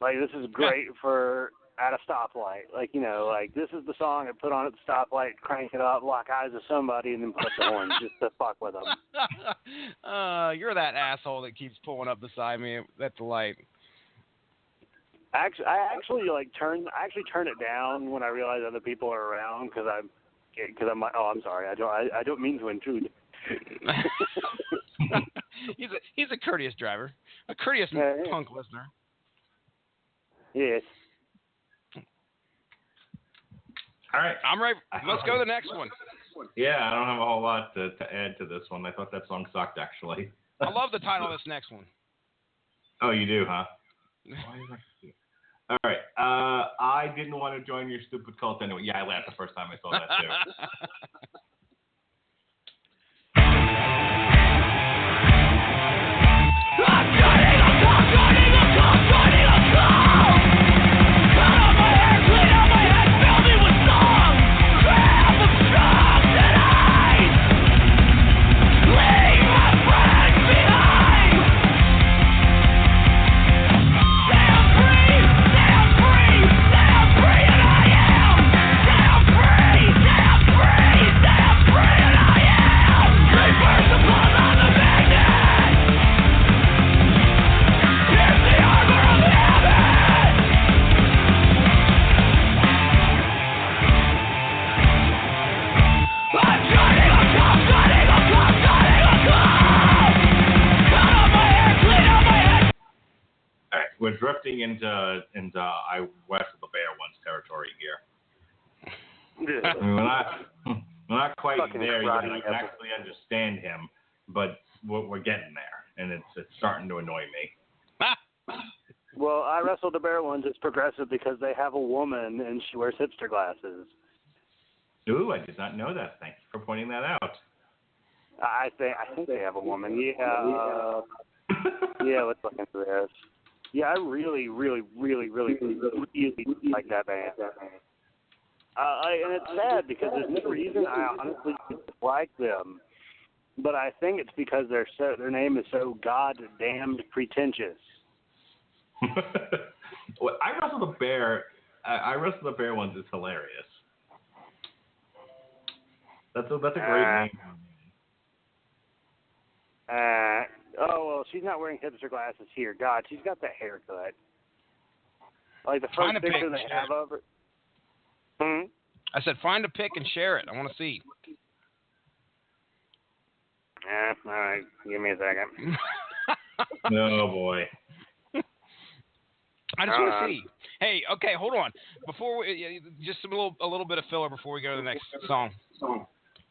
Like, this is great for at a stoplight. Like, you know, like, this is the song I put on at the stoplight, crank it up, lock eyes with somebody, and then put the horn just to fuck with them. You're that asshole that keeps pulling up beside me at the light. I actually turn it down when I realize other people are around because I'm like, oh, I'm sorry, I don't mean to intrude. He's a courteous driver, a courteous punk listener. Yes. All right, I'm ready. Let's go to the next one. Yeah, I don't have a whole lot to add to this one. I thought that song sucked, actually. I love the title of this next one. Oh, you do, huh? All right. I didn't want to join your stupid cult anyway. Yeah, I laughed the first time I saw that too. Free, we're drifting into I West of the Bear Ones territory here. I mean, we're not quite there yet. I can actually understand him, but we're getting there, and it's starting to annoy me. Well, I Wrestle the Bear Ones. It's progressive because they have a woman and she wears hipster glasses. Ooh, I did not know that. Thank you for pointing that out. I think they have a woman. Yeah. Yeah, let's look into this. Yeah, I really like that band. And it's sad because there's no reason I honestly dislike them, but I think it's because their name is so goddamned pretentious. Well, I Wrestle the Bear Ones is hilarious. That's a great name. Oh well, she's not wearing hipster glasses here. God, she's got that haircut. Like the first picture they have of her. I said, find a pic and share it. I want to see. All right. Give me a second. Oh, boy. I just want to see. Hey, okay, hold on. Before we, just a little bit of filler before we go to the next song.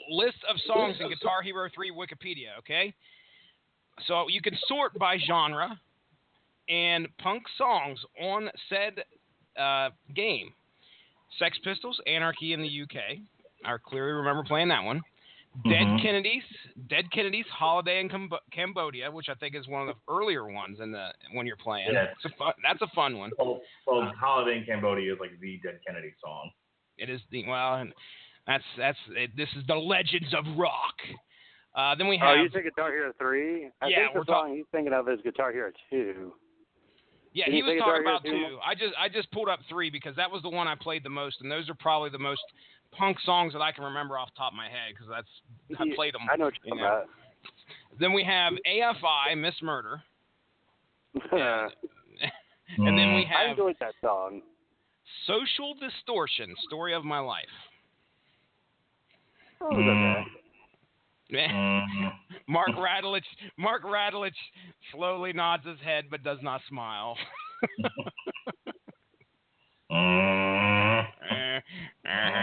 List of songs in Guitar Hero 3 Wikipedia, okay? So you can sort by genre and punk songs on said game. Sex Pistols, Anarchy in the UK. I clearly remember playing that one. Dead Kennedys, Holiday in Cambodia, which I think is one of the earlier ones when you're playing. Yeah. That's a fun one. Well, Holiday in Cambodia is like the Dead Kennedy song. It is this is the Legends of Rock. Then we have. Oh, you said Guitar Hero 3? I think the song he's thinking of is Guitar Hero 2. Yeah, he was talking about 2. I just pulled up 3 because that was the one I played the most, and those are probably the most punk songs that I can remember off the top of my head because I played them. I know what you're talking about. Then we have AFI, Miss Murder. And then we have. I enjoyed that song. Social Distortion, Story of My Life. Oh, okay. Mark Radulich slowly nods his head but does not smile.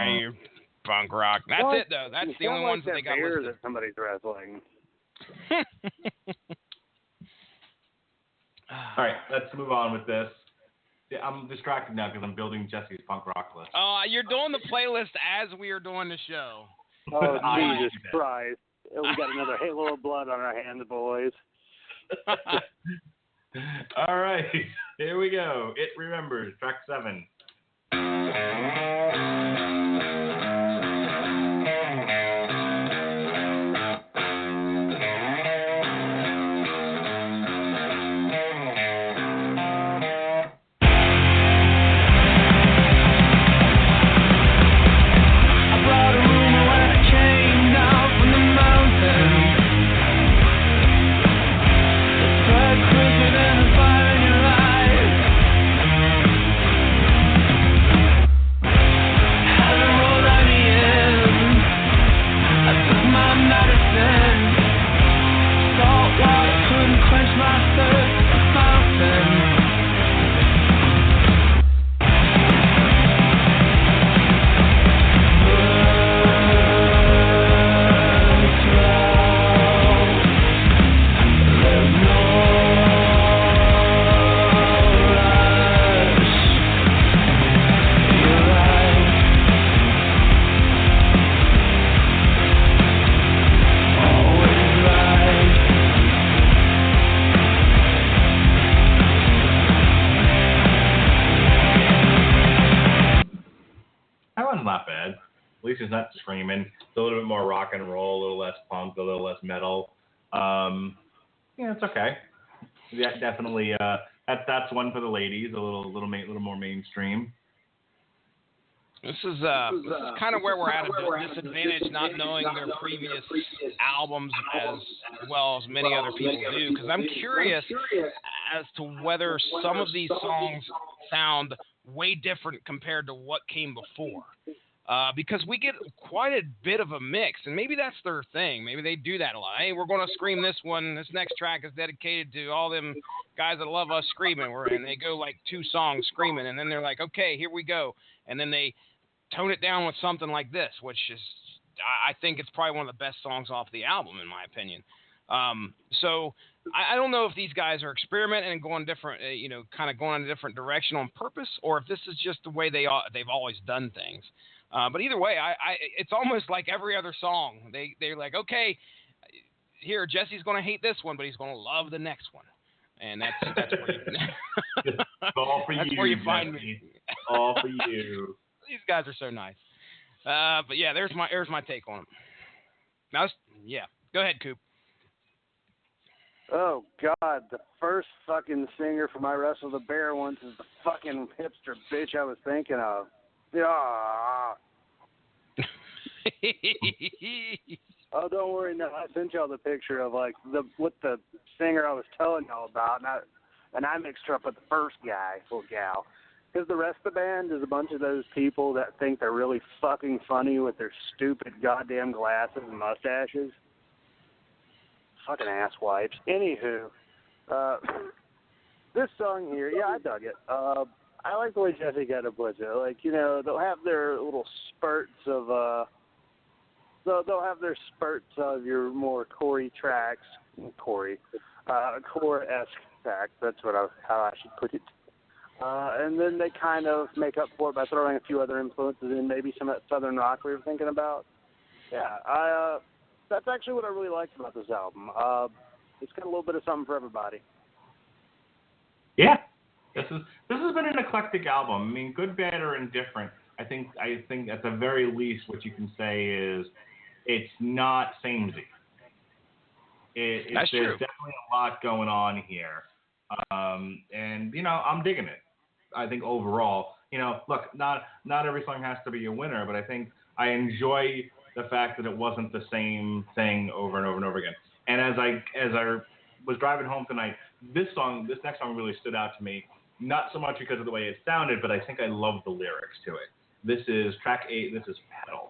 You punk rock. That's it though. That's the only ones that they got listed. That somebody's wrestling. All right, let's move on with this. Yeah, I'm distracted now because I'm building Jesse's punk rock list. Oh, you're doing the playlist as we are doing the show. Oh, Jesus Christ. We got another halo of blood on our hands, boys. All right, here we go. It Remembers, track 7. It's not screaming. It's a little bit more rock and roll, a little less punk, a little less metal. Yeah, it's okay. Yeah, definitely. That's one for the ladies. A little more mainstream. This is kind of where we're at a disadvantage, not knowing their previous albums as well as many other people do. Because I'm curious as to whether some of these songs sound way different compared to what came before. because we get quite a bit of a mix, and maybe that's their thing. Maybe they do that a lot. Hey, we're going to scream this one. This next track is dedicated to all them guys that love us screaming. And they go like 2 songs screaming, and then they're like, okay, here we go. And then they tone it down with something like this, which is, I think it's probably one of the best songs off the album, in my opinion. So I don't know if these guys are experimenting and going different, kind of going in a different direction on purpose, or if this is just the way they've always done things. But either way, it's almost like every other song. They're like, okay, here, Jesse's going to hate this one, but he's going to love the next one. And that's where you, all for that's you, where you find Jesse. me. All for you. These guys are so nice. But yeah, there's my take on them. Now, go ahead, Coop. Oh, God, the first fucking singer for My Wrestle the Bear once is the fucking hipster bitch I was thinking of. Yeah. Oh, don't worry. No, I sent y'all the picture of, like, what the singer I was telling y'all about, and I mixed her up with the first guy, or gal. Because the rest of the band is a bunch of those people that think they're really fucking funny with their stupid goddamn glasses and mustaches. Fucking asswipes. Anywho, this song here, yeah, I dug it. I like the way Jesse kind of puts it. Like, they'll have their little spurts of, they'll have their spurts of your more Corey tracks, core-esque tracks. That's how I should put it. And then they kind of make up for it by throwing a few other influences in, maybe some of that southern rock we were thinking about. Yeah, that's actually what I really liked about this album. It's got a little bit of something for everybody. Yeah, this has been an eclectic album. I mean, good, bad, or indifferent. I think at the very least, what you can say is it's not samey. There's definitely a lot going on here, and I'm digging it. I think overall, look, not every song has to be a winner, but I think I enjoy the fact that it wasn't the same thing over and over and over again. And as I was driving home tonight, this next song really stood out to me, not so much because of the way it sounded, but I think I love the lyrics to it. This is track 8. This is Pedal.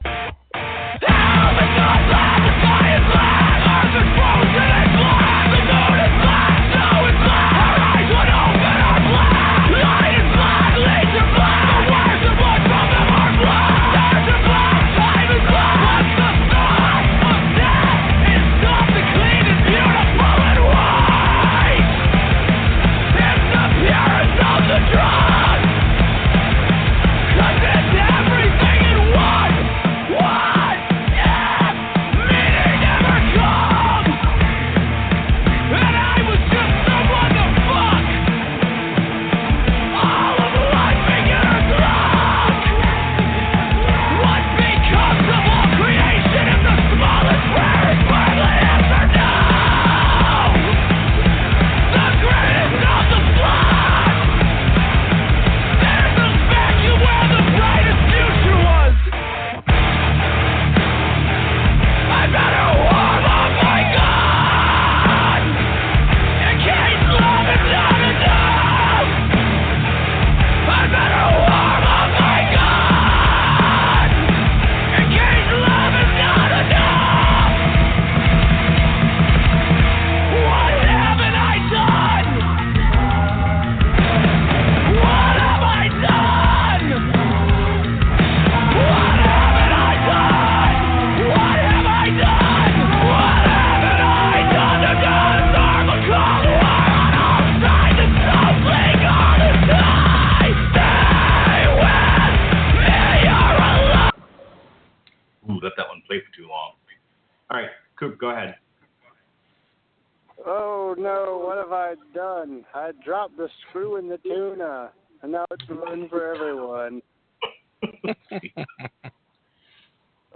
Coop, go ahead. Oh no, what have I done? I dropped the screw in the tuna, and now it's ruined for everyone.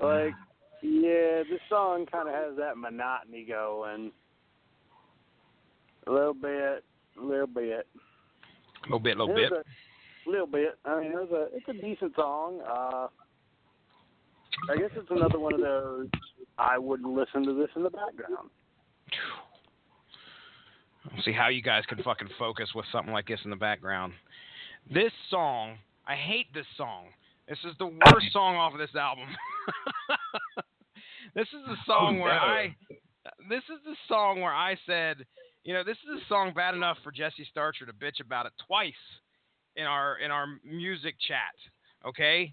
Like, yeah, this song kind of has that monotony going. A little bit. A little bit. I mean, it's a decent song. I guess it's another one of those, I would listen to this in the background. I'll see how you guys can fucking focus with something like this in the background. This song, I hate this song. This is the worst song off of this album. This is the song This is the song where I said, this is a song bad enough for Jesse Starcher to bitch about it twice in our music chat. Okay,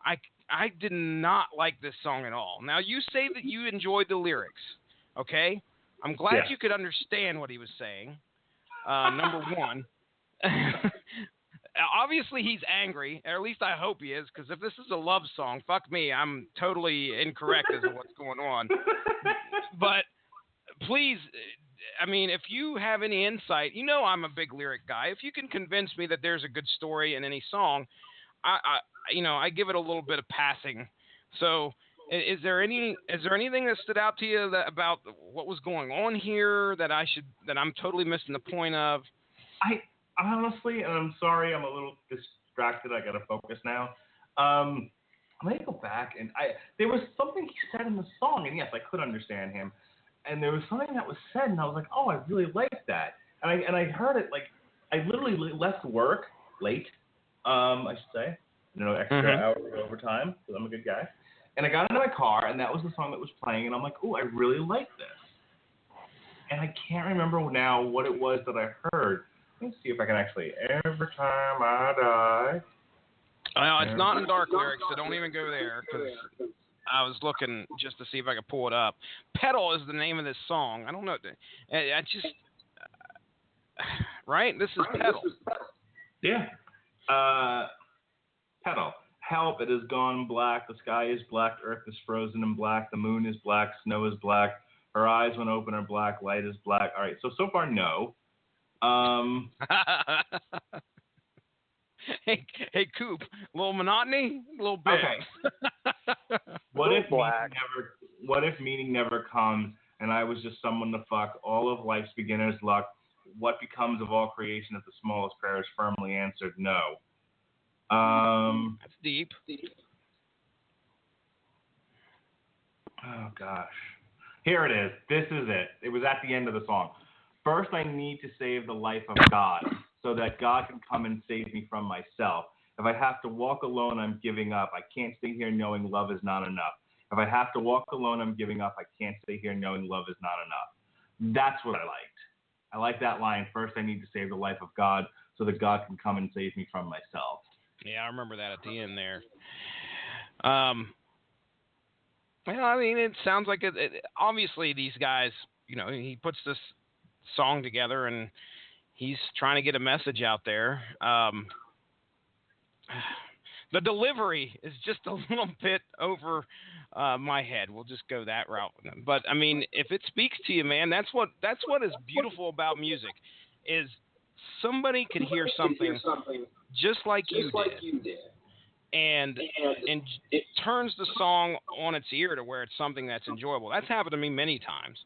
I did not like this song at all. Now you say that you enjoyed the lyrics. Okay, I'm glad you could understand what he was saying. Number one. Obviously, he's angry, or at least I hope he is, because if this is a love song, fuck me, I'm totally incorrect as to what's going on. But please, if you have any insight, I'm a big lyric guy. If you can convince me that there's a good story in any song, I give it a little bit of passing. So, is there anything that stood out to you about what was going on here that I'm totally missing the point of? Honestly, and I'm sorry, I'm a little distracted. I got to focus now. I'm going to go back, and there was something he said in the song, and yes, I could understand him. And there was something that was said, and I was like, oh, I really like that. And I heard it, I literally left work late, I should say, extra hour of overtime, because I'm a good guy. And I got into my car, and that was the song that was playing, and I'm like, oh, I really like this. And I can't remember now what it was that I heard. Let me see if I can actually. Every time I die. It's not in dark lyrics, so don't even go there, because I was looking just to see if I could pull it up. Pedal is the name of this song. I don't know. I just. Right? This is Pedal. Yeah. Pedal. Help, it is gone black. The sky is black. Earth is frozen in black. The moon is black. Snow is black. Her eyes when open are black. Light is black. All right. So far, no. Hey, Coop, a little monotony, a little bit. Okay. What if meaning never comes, and I was just someone to fuck? All of life's beginner's luck. What becomes of all creation if the smallest prayer is firmly answered no? That's deep. Oh gosh, here it is. This is it. It was at the end of the song. First, I need to save the life of God so that God can come and save me from myself. If I have to walk alone, I'm giving up. I can't stay here knowing love is not enough. If I have to walk alone, I'm giving up. I can't stay here knowing love is not enough. That's what I liked. I like that line. First, I need to save the life of God so that God can come and save me from myself. Yeah, I remember that at the end there. It sounds like obviously these guys, he puts this song together and he's trying to get a message out there. The delivery is just a little bit over my head. We'll just go that route. But if it speaks to you, man, that's what is beautiful about music is somebody could hear something just like you did. And it turns the song on its ear to where it's something that's enjoyable. That's happened to me many times.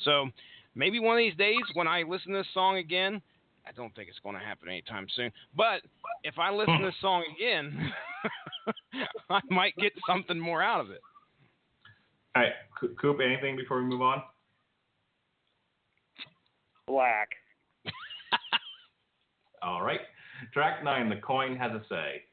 So maybe one of these days when I listen to this song again, I don't think it's going to happen anytime soon. But if I listen to this song again, I might get something more out of it. All right, Coop, anything before we move on? Black. All right. Track 9, The Coin Has a Say.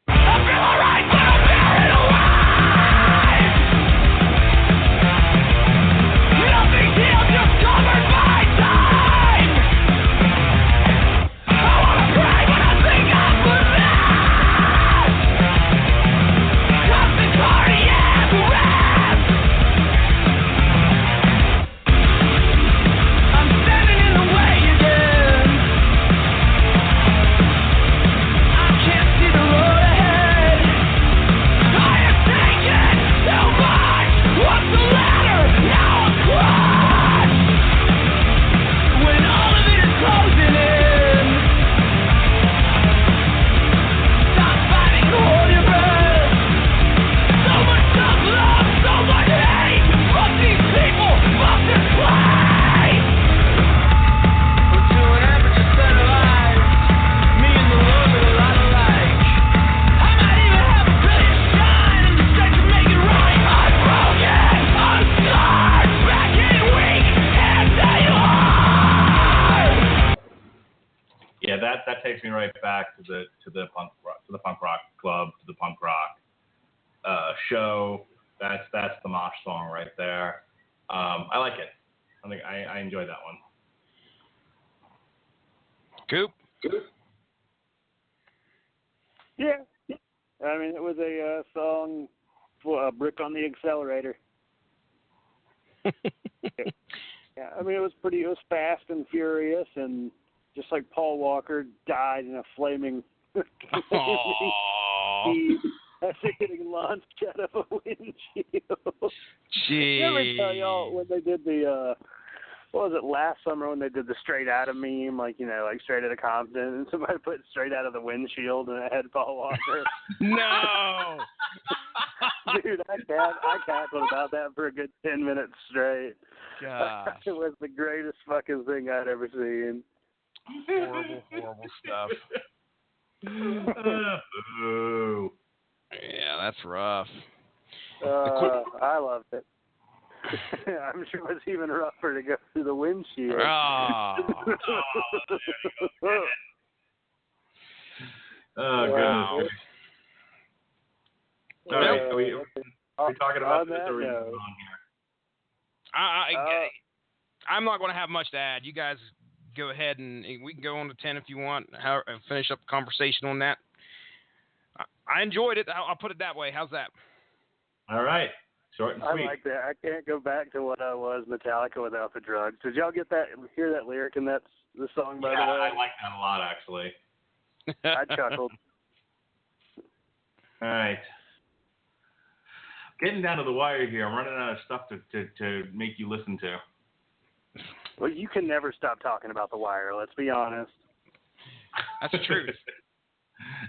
That takes me right back to the punk rock club, to the punk rock. show. That's the mosh song right there. I like it. I think I enjoyed that one. Coop? Yeah. I mean, it was a song for a brick on the accelerator. Yeah, I mean, it was fast and furious, and just like Paul Walker died in a flaming speed after getting launched out of a windshield. Jeez. Let me tell y'all when they did the what was it, last summer when they did the straight out of meme, like straight out of Compton, and somebody put straight out of the windshield and it had Paul Walker. No. Dude, I cackled about that for a good 10 minutes straight. Gosh. It was the greatest fucking thing I'd ever seen. Horrible stuff. Ooh. Yeah, that's rough. I loved it. I'm sure it's even rougher to go through the windshield. Oh. Goodness. All right, are we talking about this or are we moving on here? I'm not going to have much to add. You guys go ahead and we can go on to 10 if you want. Finish up the conversation on that. I enjoyed it. I'll put it that way. How's that? All right. Short and sweet. I like that. I can't go back to what I was, Metallica without the drugs. Did y'all hear that lyric in the song, by the way? Yeah, I like that a lot, actually. I chuckled. All right. Getting down to the wire here. I'm running out of stuff to make you listen to. Well, you can never stop talking about The Wire. Let's be honest. That's the truth.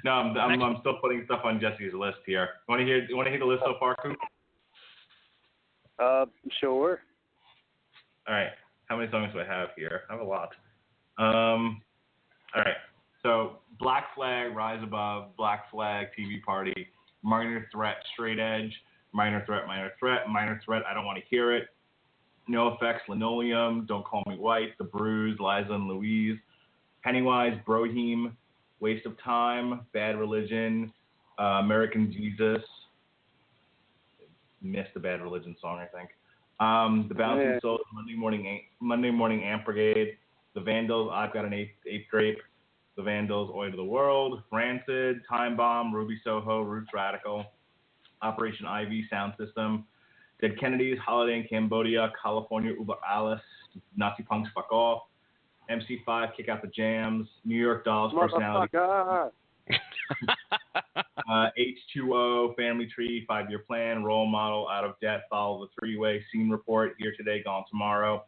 No, I'm still putting stuff on Jesse's list here. You want to hear the list so far, Coop? Sure. All right. How many songs do I have here? I have a lot. All right. So, Black Flag, Rise Above, Black Flag, TV Party, Minor Threat, Straight Edge, Minor Threat, I Don't Want to Hear It, No Effects, Linoleum, Don't Call Me White, The Bruise, Liza and Louise, Pennywise, Brohim, Waste of Time, Bad Religion, American Jesus. Missed the Bad Religion song, I think. The Bouncing Souls, Monday Morning Amp Brigade, The Vandals, I've Got an Eighth Grape, The Vandals, Oi to the World, Rancid, Time Bomb, Ruby Soho, Roots Radical, Operation Ivy, Sound System, Dead Kennedys, Holiday in Cambodia, California, Uber Alice, Nazi Punks, Fuck Off, MC5, Kick Out the Jams, New York Dolls, Personality, H2O, Family Tree, 5-Year Plan, Role Model, Out of Debt, Follow the Three-Way, Scene Report, Here Today, Gone Tomorrow,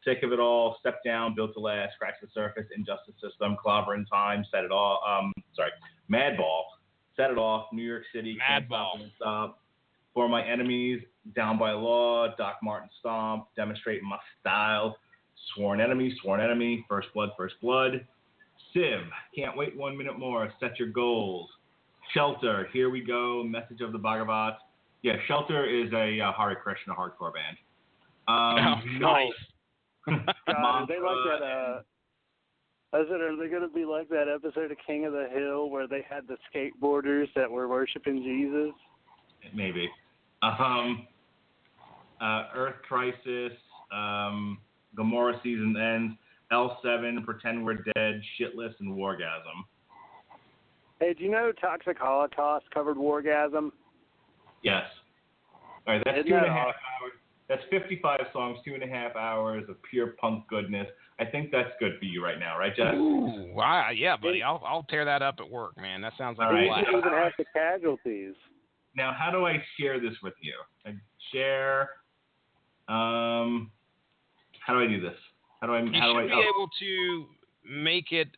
Sick of It All, Step Down, Built to Last, Scratch the Surface, Injustice System, Clobber in Time, Set It All, Madball, Set It Off, New York City, Can't Stop, Won't Stop, For My Enemies, Down by Law, Doc Martin Stomp, Demonstrate My Style, Sworn Enemy, First Blood, Civ, Can't Wait 1 Minute More, Set Your Goals, Shelter, Here We Go, Message of the Bhagavat. Yeah, Shelter is a Hare Krishna hardcore band. Nice. God, they like that. I said, are they going to be like that episode of King of the Hill where they had the skateboarders that were worshiping Jesus? Maybe. Earth Crisis, Gomorrah Season Ends, L7, Pretend We're Dead, Shitless, and Wargasm. Hey, do you know Toxic Holocaust covered Wargasm? Yes. All right, that's Isn't 2.5 that hours. That's 55 songs, 2.5 hours of pure punk goodness. I think that's good for you right now, right, Jess? Ooh, yeah, buddy. I'll tear that up at work, man. That sounds like All right. a blast. You even have the casualties. Now, how do I share this with you? I share. How do I do this? You should be able to make it.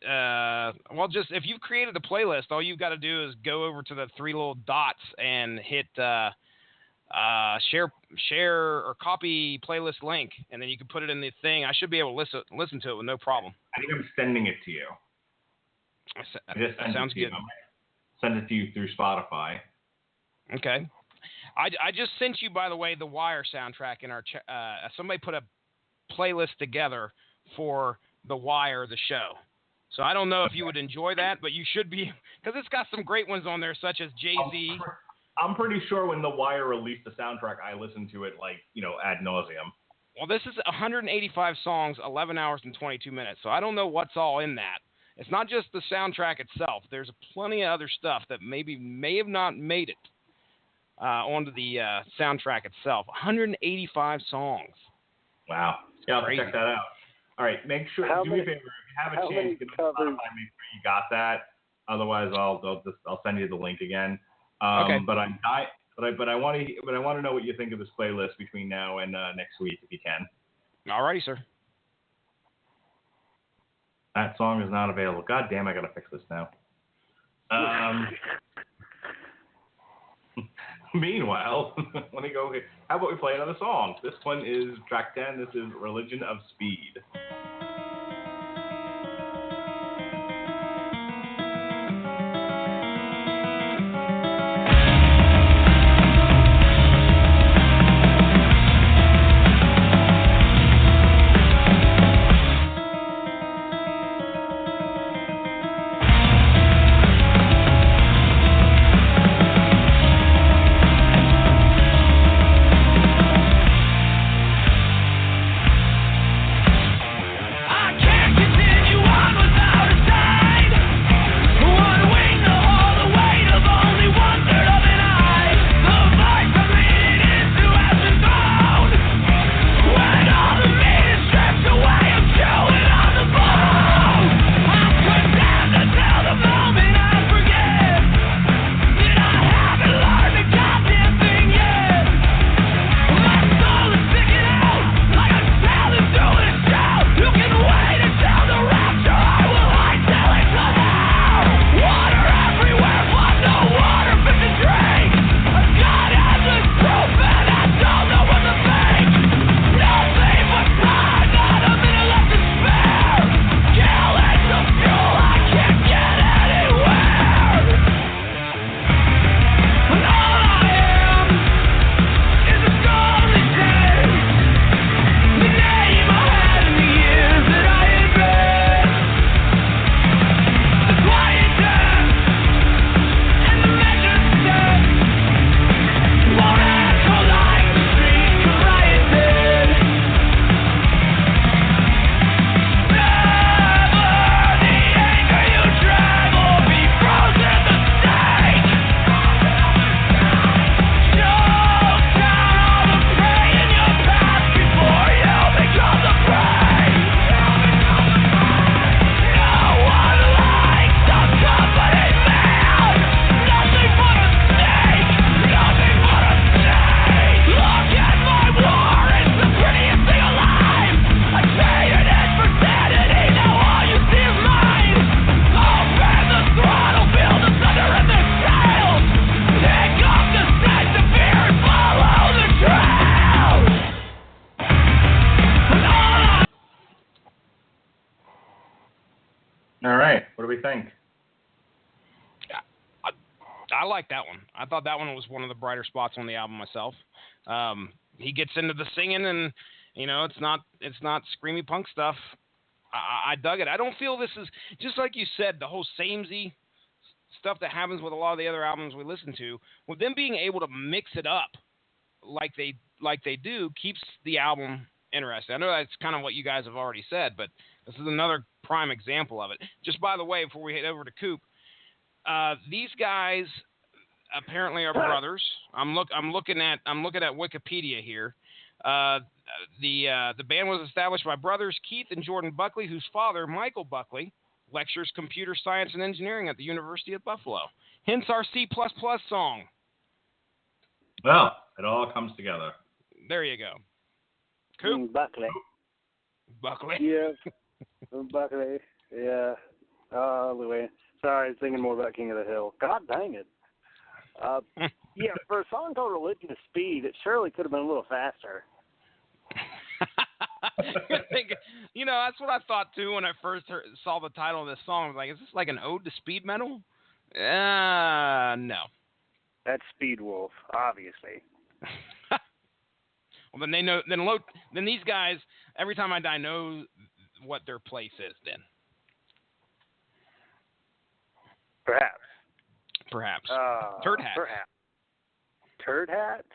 Just if you've created the playlist, all you've got to do is go over to the 3 little dots and hit share or copy playlist link, and then you can put it in the thing. I should be able to listen to it with no problem. I think I'm sending it to you. That sounds good. Send it to you through Spotify. Okay. I just sent you, by the way, the Wire soundtrack in our somebody put a playlist together for The Wire, the show. So I don't know if you would enjoy that, but you should be, because it's got some great ones on there, such as Jay-Z. I'm pretty sure when The Wire released the soundtrack, I listened to it like, ad nauseum. Well, this is 185 songs, 11 hours and 22 minutes. So I don't know what's all in that. It's not just the soundtrack itself. There's plenty of other stuff that may have not made it onto the soundtrack itself. 185 songs. Wow. Yeah, I'll check that out. All right, make sure, do me a favor, if you have a chance, get on Spotify, make sure you got that. Otherwise, I'll send you the link again. Okay. But I want to know what you think of this playlist between now and next week, if you can. All righty, sir. That song is not available. God damn, I gotta fix this now. Meanwhile, let me go. How about we play another song? This one is track 10. This is Religion of Speed. Think. I like that one. I thought that one was one of the brighter spots on the album myself. He gets into the singing, and it's not screamy punk stuff. I dug it. I don't feel this is, just like you said, the whole samey stuff that happens with a lot of the other albums we listen to. With them being able to mix it up like they do keeps the album interesting. I know that's kind of what you guys have already said, but this is another prime example of it. Just by the way, before we head over to Coop, these guys apparently are brothers. I'm looking at Wikipedia here. The band was established by brothers Keith and Jordan Buckley, whose father, Michael Buckley, lectures computer science and engineering at the University of Buffalo. Hence our C++ song. Well, it all comes together. There you go. Coop. Buckley. Yeah. Buckley. Yeah. Anyway. Sorry, I was thinking more about King of the Hill. God dang it. Yeah, for a song called Religion of Speed, it surely could have been a little faster. That's what I thought too when I first saw the title of this song. I was like, is this like an ode to speed metal? No. That's Speed Wolf, obviously. Well, then they know. Then these guys, every time I die, know what their place is. Then perhaps. Perhaps. Perhaps. turd hats?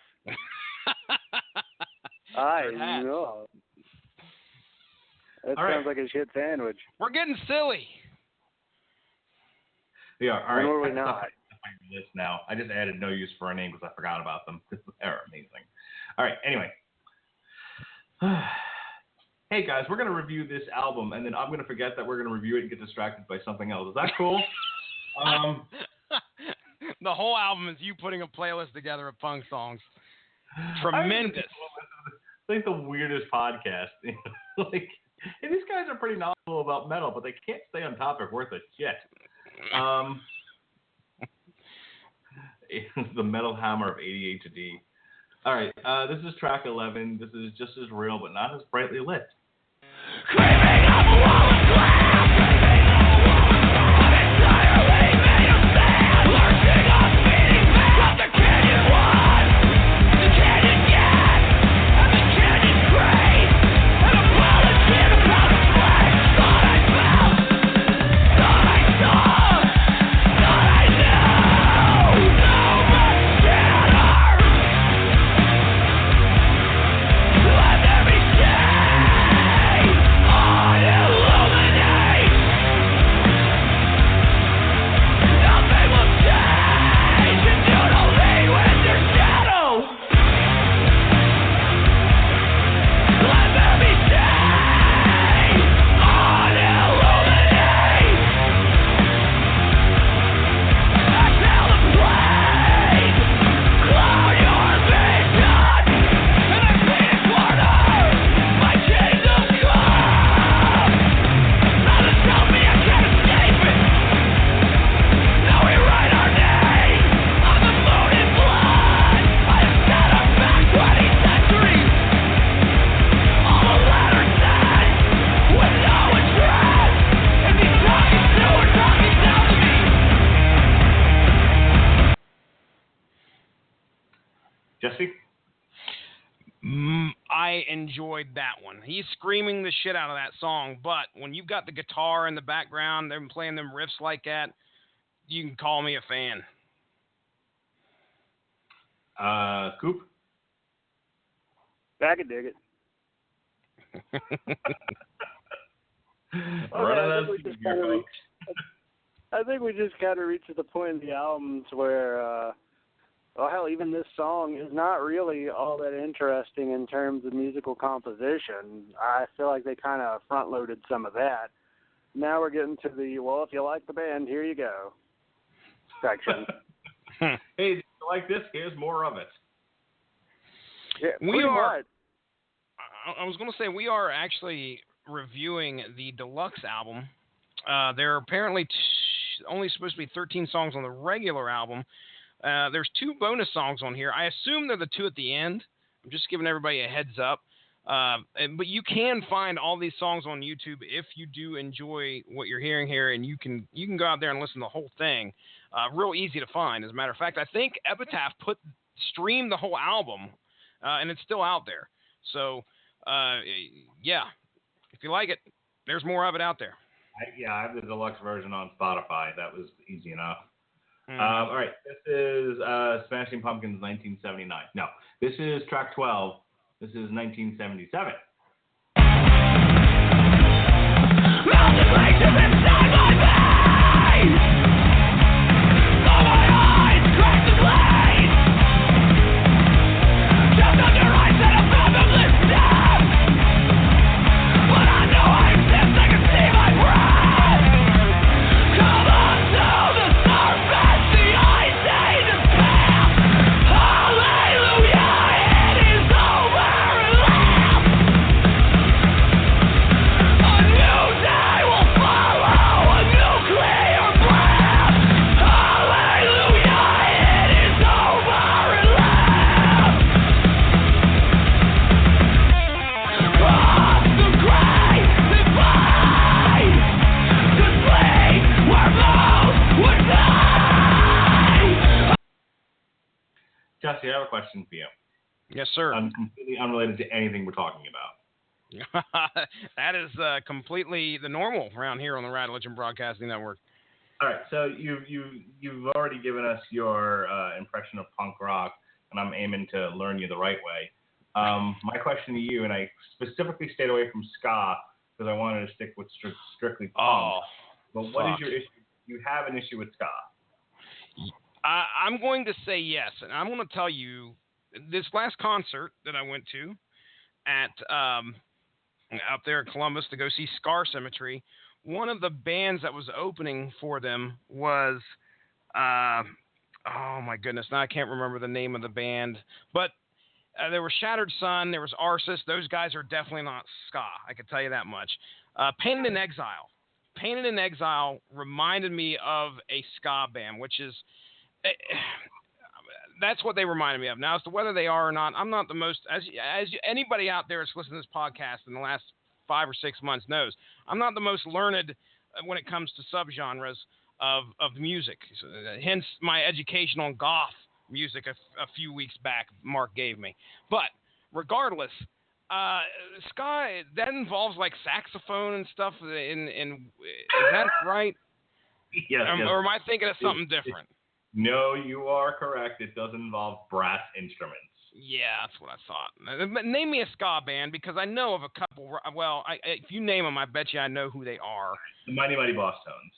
Turd hats. know. That All right. sounds like a shit sandwich. We're getting silly. Yeah, all right. When were we That's not? on my list now. I just added no use for a name because I forgot about them. They're amazing. All right, anyway. Hey, guys, we're going to review this album, and then I'm going to forget that we're going to review it and get distracted by something else. Is that cool? The whole album is you putting a playlist together of punk songs. Tremendous. It's like the weirdest podcast. Like, and these guys are pretty knowledgeable about metal, but they can't stay on topic worth a shit. It's the metal hammer of 88 to D. All right, this is track 11. This is just as real, but not as brightly lit. Creeping up a wall of glass, I'm entirely made of sand, lurching on speeding past the canyon one, the canyon gas, and the canyon crate, and a pile of shit about the place. Thought I felt, thought I saw, thought I knew, no much better. Let there be change, on illuminate. Nothing will change if you don't lead with your shadow. Let there be change, on illuminate. Exhale the plague, cloud your vision, and I paint a corner, my kingdom come. Now to tell me I can't escape it. Now we write our name on the moon in blood. I have set us back 20 centuries. All the letters said, with no address. If you're talking to or talking down to me. Jesse? I enjoyed that one. He's screaming the shit out of that song, but when you've got the guitar in the background, they're playing them riffs like that, you can call me a fan. Coop? I can dig it. I think we just kind of reached the point in the albums where, hell, even this song is not really all that interesting in terms of musical composition. I feel like they kind of front-loaded some of that. Now we're getting to the, well, if you like the band, here you go section. Hey, if you like this, here's more of it. Yeah, We are. much. I was going to say we are actually reviewing the deluxe album. There are apparently only supposed to be 13 songs on the regular album. There's 2 bonus songs on here. I assume they're the 2 at the end. I'm just giving everybody a heads up. But you can find all these songs on YouTube if you do enjoy what you're hearing here, and you can go out there and listen to the whole thing. Real easy to find. As a matter of fact, I think Epitaph streamed the whole album, and it's still out there. So, yeah, if you like it, there's more of it out there. I have the deluxe version on Spotify. That was easy enough. All right, this is Smashing Pumpkins 1979. No, this is track 12. This is 1977. Mountain inside my veins. All my eyes cracked the blade. Just under ice and a fathomless depth. But I know I exist, I can see my breath. Come on to the surface, the ice age is past. Hallelujah, it is over and left. A new day will follow, a nuclear blast. Hallelujah, it is over and left. Cross the great divide, to sleep where most would die. Jesse, I have a question for you. Yes, sir. Completely unrelated to anything we're talking about. That is completely the normal around here on the Rad Legend Broadcasting Network. All right, so you've already given us your impression of punk rock. and I'm aiming to learn you the right way. My question to you, and I specifically stayed away from ska because I wanted to stick with strictly punk. But what is your issue? You have an issue with ska? I'm going to say yes, and I'm going to tell you this last concert that I went to at out there in Columbus to go see Scar Symmetry. One of the bands that was opening for them was, oh my goodness, now I can't remember the name of the band, but there was Shattered Sun, there was Arsis. Those guys are definitely not ska, I can tell you that much. Painted in Exile. Painted in Exile reminded me of a ska band, which is, that's what they reminded me of. Now, as to whether they are or not, I'm not the most, as anybody out there that's listened to this podcast in the last 5 or 6 months knows, I'm not the most learned when it comes to subgenres of music. So, hence my education on goth music a few weeks back Mark gave me. But regardless, ska, that involves like saxophone and stuff. Is that right? Yes, yes. Or am I thinking of something different? No, you are correct. It does involve brass instruments. Yeah, that's what I thought. Name me a ska band, because I know of a couple. Well, if you name them, I bet you I know who they are. The Mighty Mighty Boss Tones.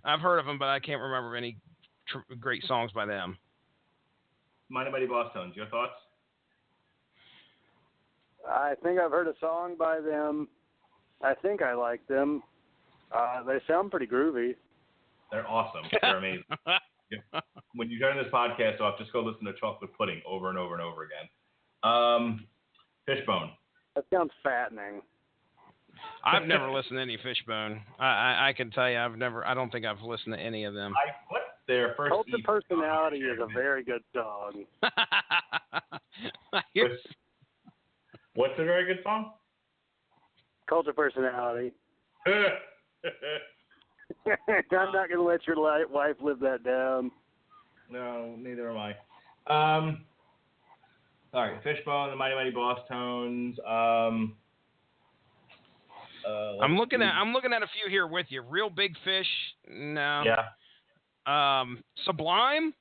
I've heard of them, but I can't remember any great songs by them. Mighty Mighty Boss Tones, your thoughts? I think I've heard a song by them. I think I like them. They sound pretty groovy. They're awesome. They're amazing. When you turn this podcast off, just go listen to Chocolate Pudding over and over and over again. Fishbone. That sounds fattening. I've never listened to any Fishbone. I can tell you, I don't think I've listened to any of them. What's their first Cult of Personality is a very good song. What's a very good song? Cult of Personality. I'm not going to let your wife live that down. No, neither am I. All right, Fishbone, the Mighty Mighty Boss Tones. I'm looking at a few here with you. Real Big Fish, no. Yeah. Sublime,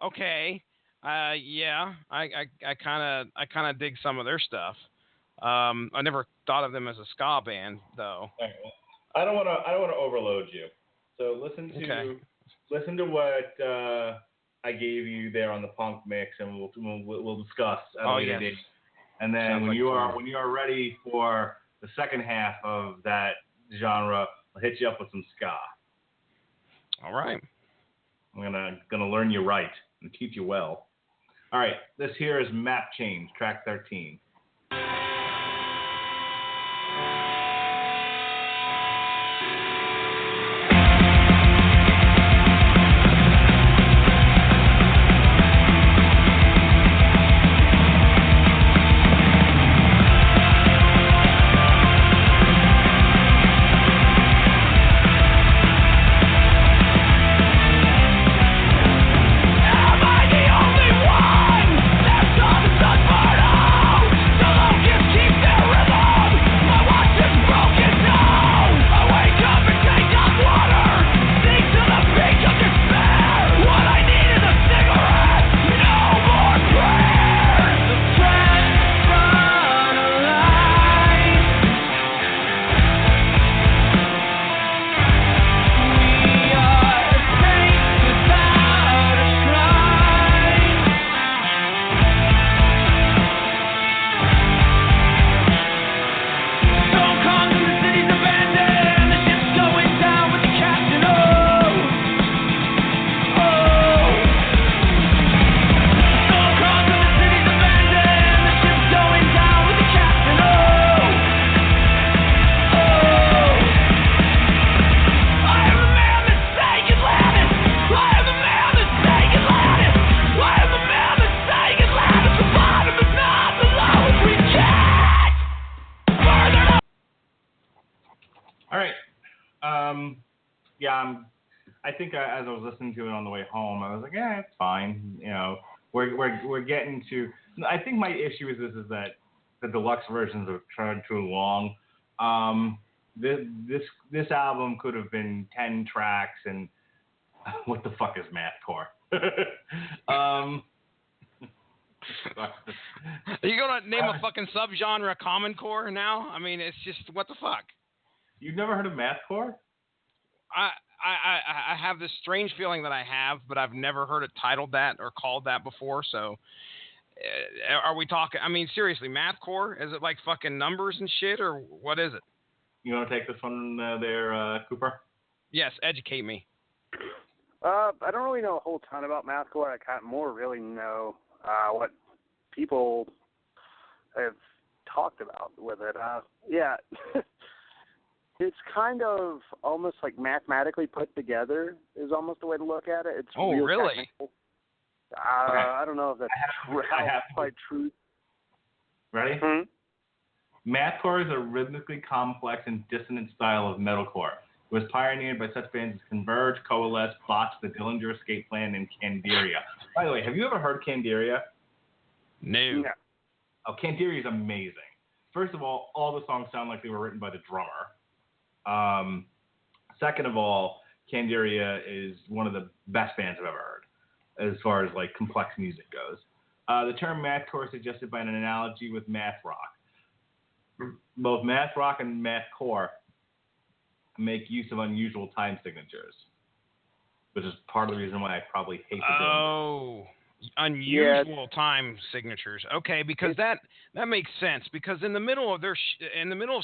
okay. Yeah, I kind of dig some of their stuff. I never thought of them as a ska band though. Right, well, I don't want to overload you. So listen to what I gave you there on the punk mix, and we'll discuss at a later date. And then when you are ready for the second half of that genre, I'll hit you up with some ska. All right. I'm gonna learn you right and teach you well. All right. This here is Map Change, track 13. I think as I was listening to it on the way home, I was like, yeah, it's fine. You know, we're getting to. I think my issue is that the deluxe versions are turned too long. This album could have been 10 tracks, and what the fuck is mathcore? Are you gonna name a fucking subgenre common core now? I mean, it's just what the fuck. You've never heard of mathcore? I have this strange feeling that I have, but I've never heard it titled that or called that before. So, are we talking? I mean, seriously, mathcore? Is it like fucking numbers and shit, or what is it? You want to take this one there, Cooper? Yes, educate me. I don't really know a whole ton about mathcore. I kind of more really know what people have talked about with it. Yeah, it's kind of almost like mathematically put together is almost the way to look at it. It's real really? technical. I don't know if that's quite true. Ready? Hmm? Mathcore is a rhythmically complex and dissonant style of metalcore. It was pioneered by such bands as Converge, Coalesce, Botch, The Dillinger Escape Plan, and Candiria. By the way, have you ever heard Candiria? No. Oh, Candiria is amazing. First of all the songs sound like they were written by the drummer. Second of all, Candiria is one of the best bands I've ever heard, as far as like complex music goes. The term mathcore is suggested by an analogy with math rock. Both math rock and mathcore make use of unusual time signatures, which is part of the reason why I probably hate the band. Oh, unusual time signatures. Okay, because that makes sense. Because in the middle of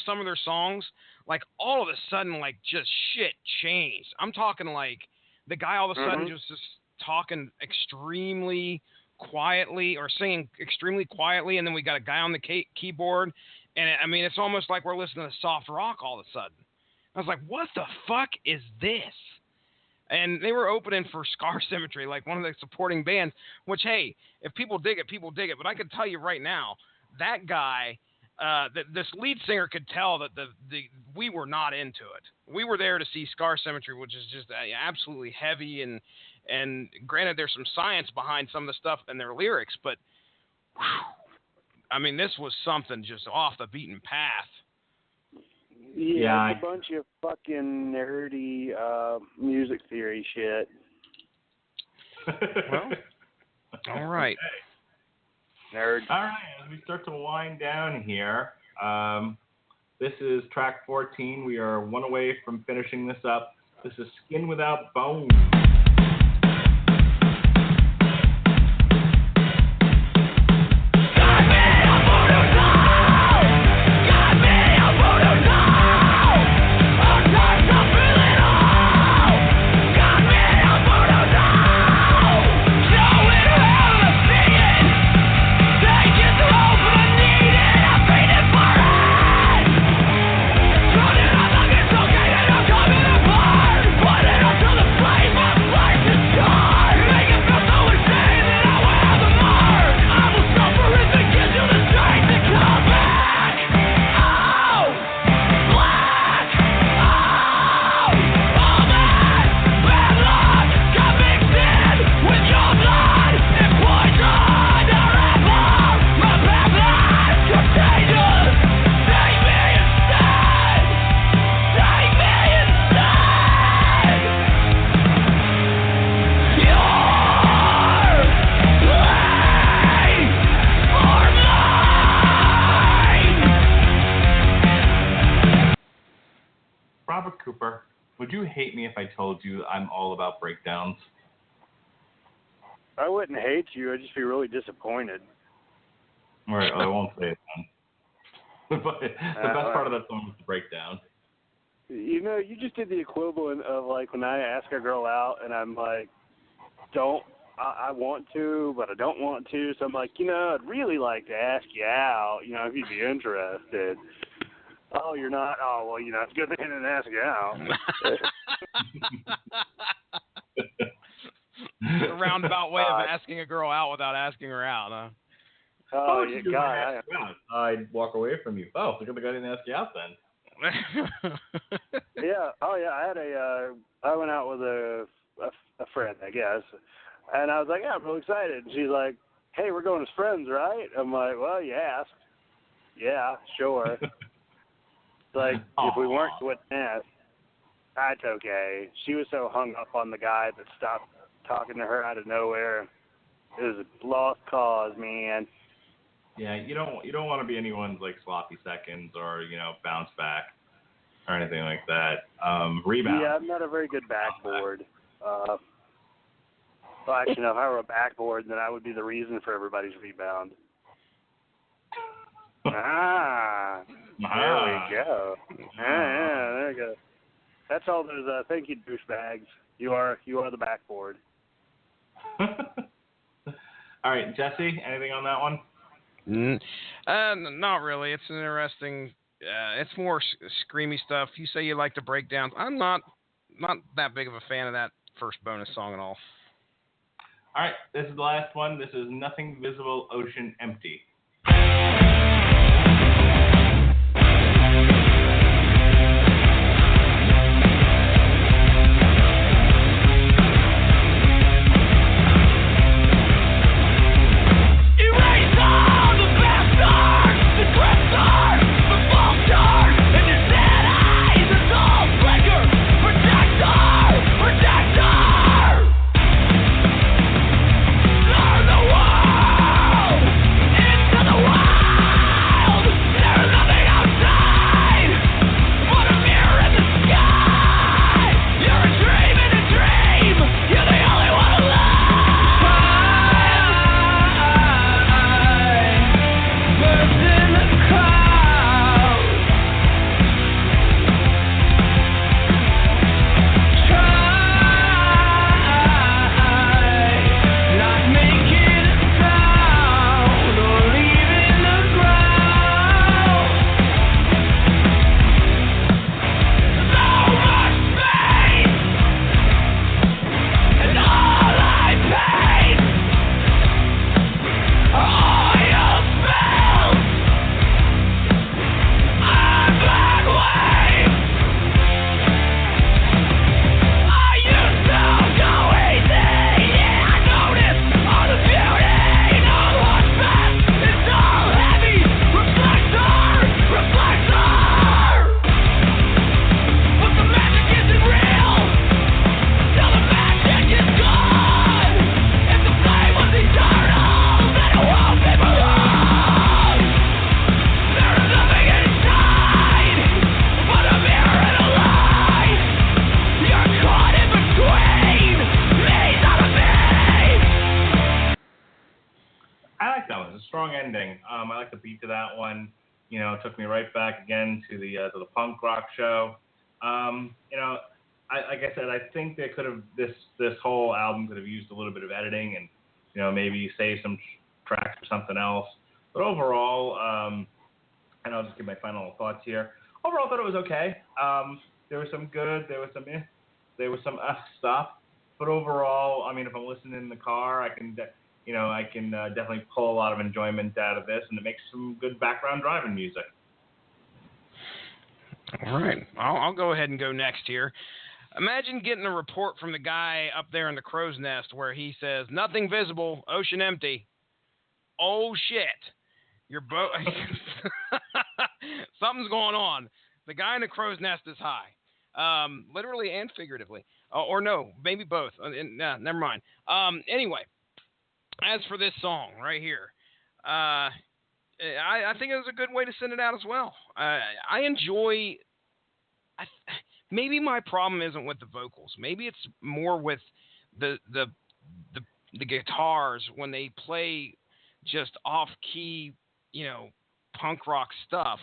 some of their songs, like all of a sudden, like just shit changed. I'm talking like the guy all of a sudden just talking extremely quietly or singing extremely quietly, and then we got a guy on the keyboard, and I mean it's almost like we're listening to soft rock all of a sudden. I was like, what the fuck is this? And they were opening for Scar Symmetry, like one of the supporting bands, which, hey, if people dig it, people dig it. But I can tell you right now, that guy, this lead singer could tell that we were not into it. We were there to see Scar Symmetry, which is just absolutely heavy. And granted, there's some science behind some of the stuff in their lyrics. But, whew, I mean, this was something just off the beaten path. Yeah, it's a bunch of fucking nerdy music theory shit. Well, all right. Nerd. All right, as we start to wind down here, this is track 14. We are one away from finishing this up. This is Skin Without Bones. Cooper, would you hate me if I told you I'm all about breakdowns? I wouldn't hate you. I'd just be really disappointed. All right, well, I won't say it then. But the best part of that song was the breakdown. You know, you just did the equivalent of like when I ask a girl out and I'm like, I want to, but I don't want to. So I'm like, I'd really like to ask you out, if you'd be interested. Oh, you're not? Oh, well, it's a good thing I didn't ask you out. A roundabout way of asking a girl out without asking her out, huh? Oh, God. I'd walk away from you. Oh, look at the guy didn't ask you out then. Yeah. Oh, yeah. I went out with a friend, I guess. And I was like, yeah, I'm really excited. And she's like, hey, we're going as friends, right? I'm like, well, you asked. Yeah, sure. Like, if we weren't, you wouldn't ask. That's okay. She was so hung up on the guy that stopped talking to her out of nowhere. was a lost cause, man. Yeah, you don't want to be anyone's like sloppy seconds or bounce back or anything like that. Rebound. Yeah, I'm not a very good backboard. Well, actually, no, if I were a backboard, then I would be the reason for everybody's rebound. There we go. Yeah, there we go. That's all those. Thank you, douchebags. You are the backboard. All right, Jesse, anything on that one? Not really. It's an interesting. It's more screamy stuff. You say you like the breakdowns. I'm not that big of a fan of that first bonus song at all. All right, this is the last one. This is Nothing Visible, Ocean Empty. Took me right back again to the punk rock show. Like I said, I think they could have this whole album could have used a little bit of editing and maybe save some tracks for something else. But overall, and I'll just give my final thoughts here. Overall, I thought it was okay. There was some good, there was some stuff. But overall, I mean, if I'm listening in the car, I can definitely pull a lot of enjoyment out of this, and it makes some good background driving music. All right. I'll go ahead and go next here. Imagine getting a report from the guy up there in the crow's nest where he says, nothing visible, ocean empty. Oh, shit. Your boat. Something's going on. The guy in the crow's nest is high. Literally and figuratively. Or no, maybe both. Never mind. Anyway. As for this song right here, I think it was a good way to send it out as well. I enjoy. Maybe my problem isn't with the vocals. Maybe it's more with the guitars when they play just off key, punk rock stuff.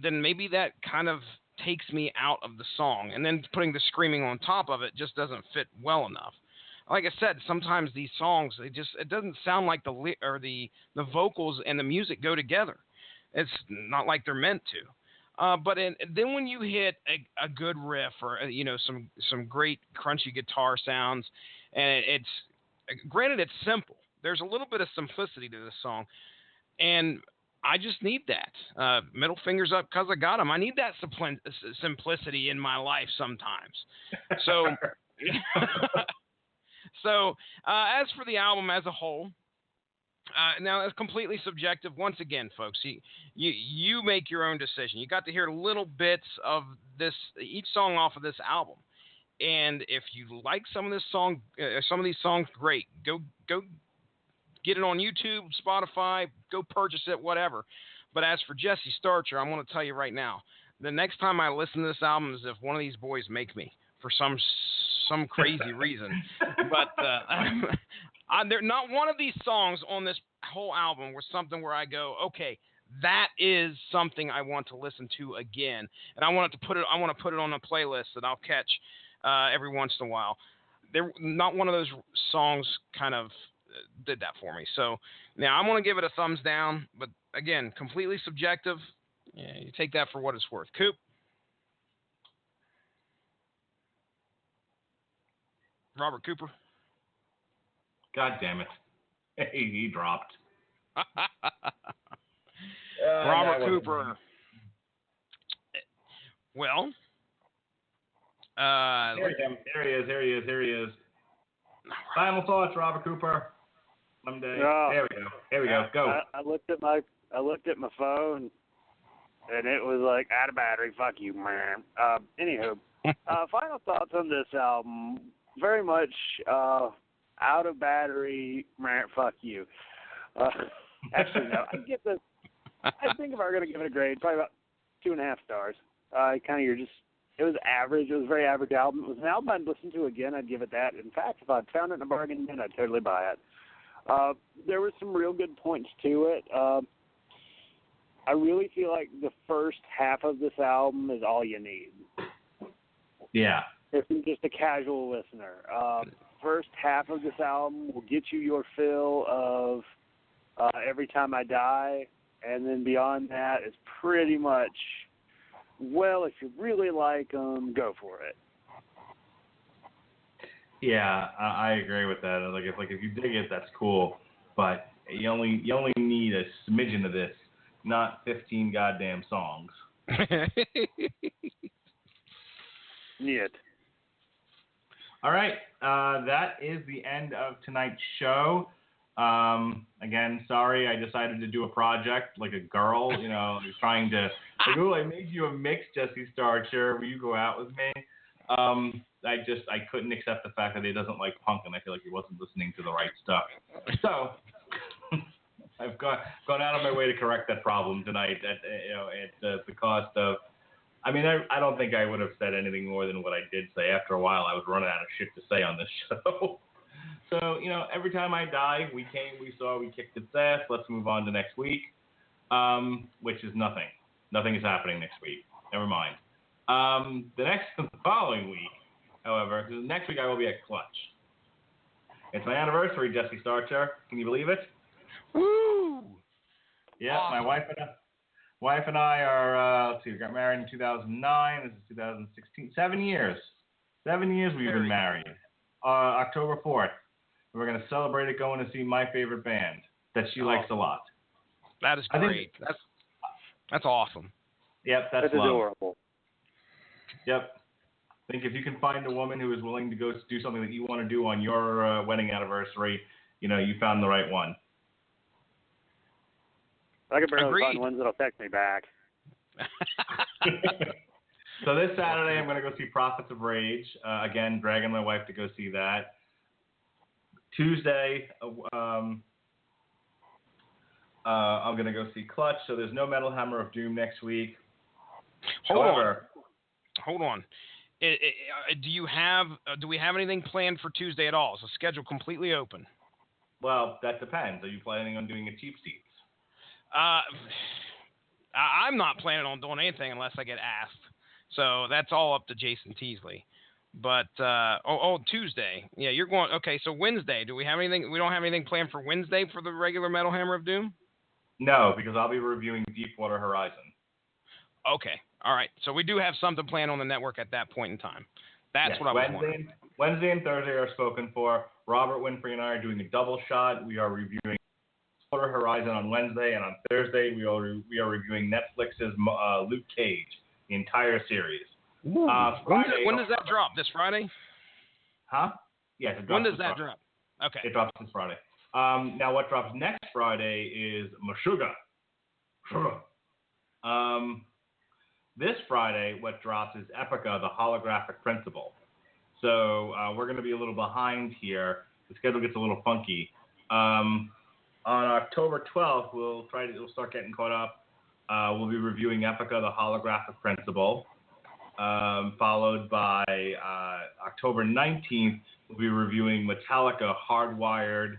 Then maybe that kind of takes me out of the song, and then putting the screaming on top of it just doesn't fit well enough. Like I said, sometimes these songs, it doesn't sound like the vocals and the music go together. It's not like they're meant to. But then when you hit a good riff or some great crunchy guitar sounds, and granted it's simple. There's a little bit of simplicity to this song, and I just need that. Middle fingers up because I got them. I need that simplicity in my life sometimes. So. So, as for the album as a whole, now it's completely subjective. Once again, folks, you make your own decision. You got to hear little bits of each song off of this album, and if you like some of these songs, great. Go get it on YouTube, Spotify, go purchase it, whatever. But as for Jesse Starcher, I'm going to tell you right now, the next time I listen to this album is if one of these boys make me for some crazy reason. But there not one of these songs on this whole album was something where I go, okay, that is something I want to listen to again, and I want to put it on a playlist that I'll catch every once in a while. Not one of those songs kind of did that for me. So now I'm going to give it a thumbs down, but again, completely subjective. Yeah, you take that for what it's worth. Coop? Robert Cooper? God damn it. He dropped. Robert Cooper. Well, here he is. Final thoughts, Robert Cooper. Someday. Oh, Here we go. Go. I looked at my phone, and it was like out of battery. Fuck you, man. Anywho, final thoughts on this album. Very much out of battery. Man, fuck you. Actually, no. I think if I were going to give it a grade, probably about 2.5 stars. It was average. It was a very average album. It was an album I'd listen to again. I'd give it that. In fact, if I'd found it in a bargain bin, I'd totally buy it. There were some real good points to it. I really feel like the first half of this album is all you need. Yeah. If you're just a casual listener. First half of this album will get you your fill of Every Time I Die, and then beyond that, it's pretty much, well, if you really like them, go for it. Yeah, I agree with that. Like if you dig it, that's cool. But you only need a smidgen of this, not 15 goddamn songs. Yet. All right, that is the end of tonight's show. Again, sorry, I decided to do a project like a girl, trying to, I made you a mix, Jesse Starcher. Will you go out with me? I couldn't accept the fact that he doesn't like punk, and I feel like he wasn't listening to the right stuff. So I've gone out of my way to correct that problem tonight at the cost of. I mean, I don't think I would have said anything more than what I did say. After a while, I was running out of shit to say on this show. So, Every Time I Die, we saw, we kicked its ass. Let's move on to next week, which is nothing. Nothing is happening next week. Never mind. The following week, however, next week I will be at Clutch. It's my anniversary, Jesse Starcher. Can you believe it? Woo! Yeah, awesome. My wife and I are, we got married in 2009. This is 2016. 7 years. 7 years we've been married. October 4th. We're going to celebrate it going to see my favorite band that she likes a lot. That is great. That's awesome. Yep, that's adorable. Yep. I think if you can find a woman who is willing to go do something that you want to do on your wedding anniversary, you found the right one. I can barely find ones that'll text me back. So this Saturday, I'm going to go see Prophets of Rage. Again, dragging my wife to go see that. Tuesday, I'm going to go see Clutch. So there's no Metal Hammer of Doom next week. Hold on. Do we have anything planned for Tuesday at all? Is the schedule completely open? Well, that depends. Are you planning on doing a cheap seats? I'm not planning on doing anything unless I get asked. So that's all up to Jason Teasley. But Tuesday. Yeah, you're going. Okay, so Wednesday. Do we have anything? We don't have anything planned for Wednesday for the regular Metal Hammer of Doom? No, because I'll be reviewing Deepwater Horizon. Okay. All right. So we do have something planned on the network at that point in time. That's what I was wondering. Wednesday and Thursday are spoken for. Robert Winfrey and I are doing a double shot. We are reviewing Deepwater Horizon on Wednesday, and on Thursday we are reviewing Netflix's Luke Cage, the entire series. When does that drop? This Friday? Huh? Yes. When does that drop? Okay. It drops this Friday. Now, what drops next Friday is Meshuggah. This Friday, what drops is Epica, the Holographic Principle. So we're going to be a little behind here. The schedule gets a little funky. On October 12th, we'll start getting caught up. We'll be reviewing Epica, The Holographic Principle, followed by October 19th, we'll be reviewing Metallica, Hardwired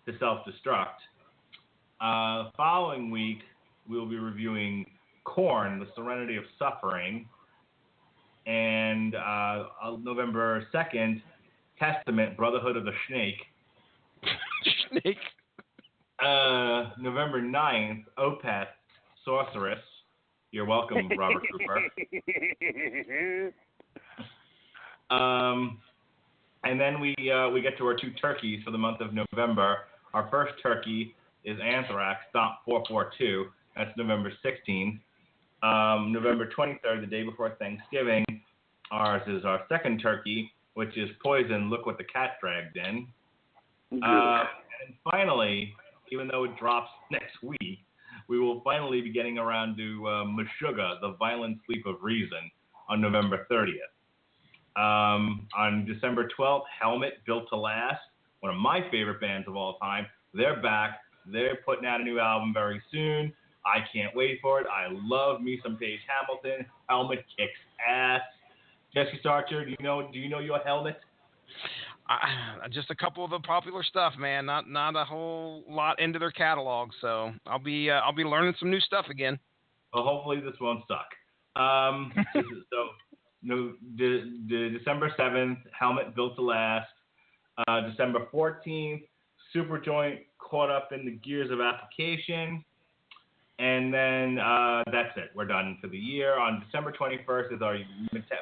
to Self-Destruct. Following week, we'll be reviewing Korn, The Serenity of Suffering, and November 2nd, Testament, Brotherhood of the Snake. Snake. November 9th, Opeth, Sorceress. You're welcome, Robert Cooper. And then we get to our two turkeys for the month of November. Our first turkey is Anthrax, Stomp 442. That's November 16th. November 23rd, the day before Thanksgiving, ours is our second turkey, which is Poison, Look What the Cat Dragged In. And finally, even though it drops next week, we will finally be getting around to Meshuggah, The Violent Sleep of Reason, on November 30th. On December 12th, Helmet, Built to Last, one of my favorite bands of all time. They're back. They're putting out a new album very soon. I can't wait for it. I love me some Paige Hamilton. Helmet kicks ass. Jesse Starcher, do you know your Helmet? Just a couple of the popular stuff, man. Not a whole lot into their catalog, so I'll be learning some new stuff again. Well, hopefully this won't suck. December 7th, Helmet, Built to Last. December 14th, Superjoint, Caught Up in the Gears of Application. And then that's it. We're done for the year. On December 21st is our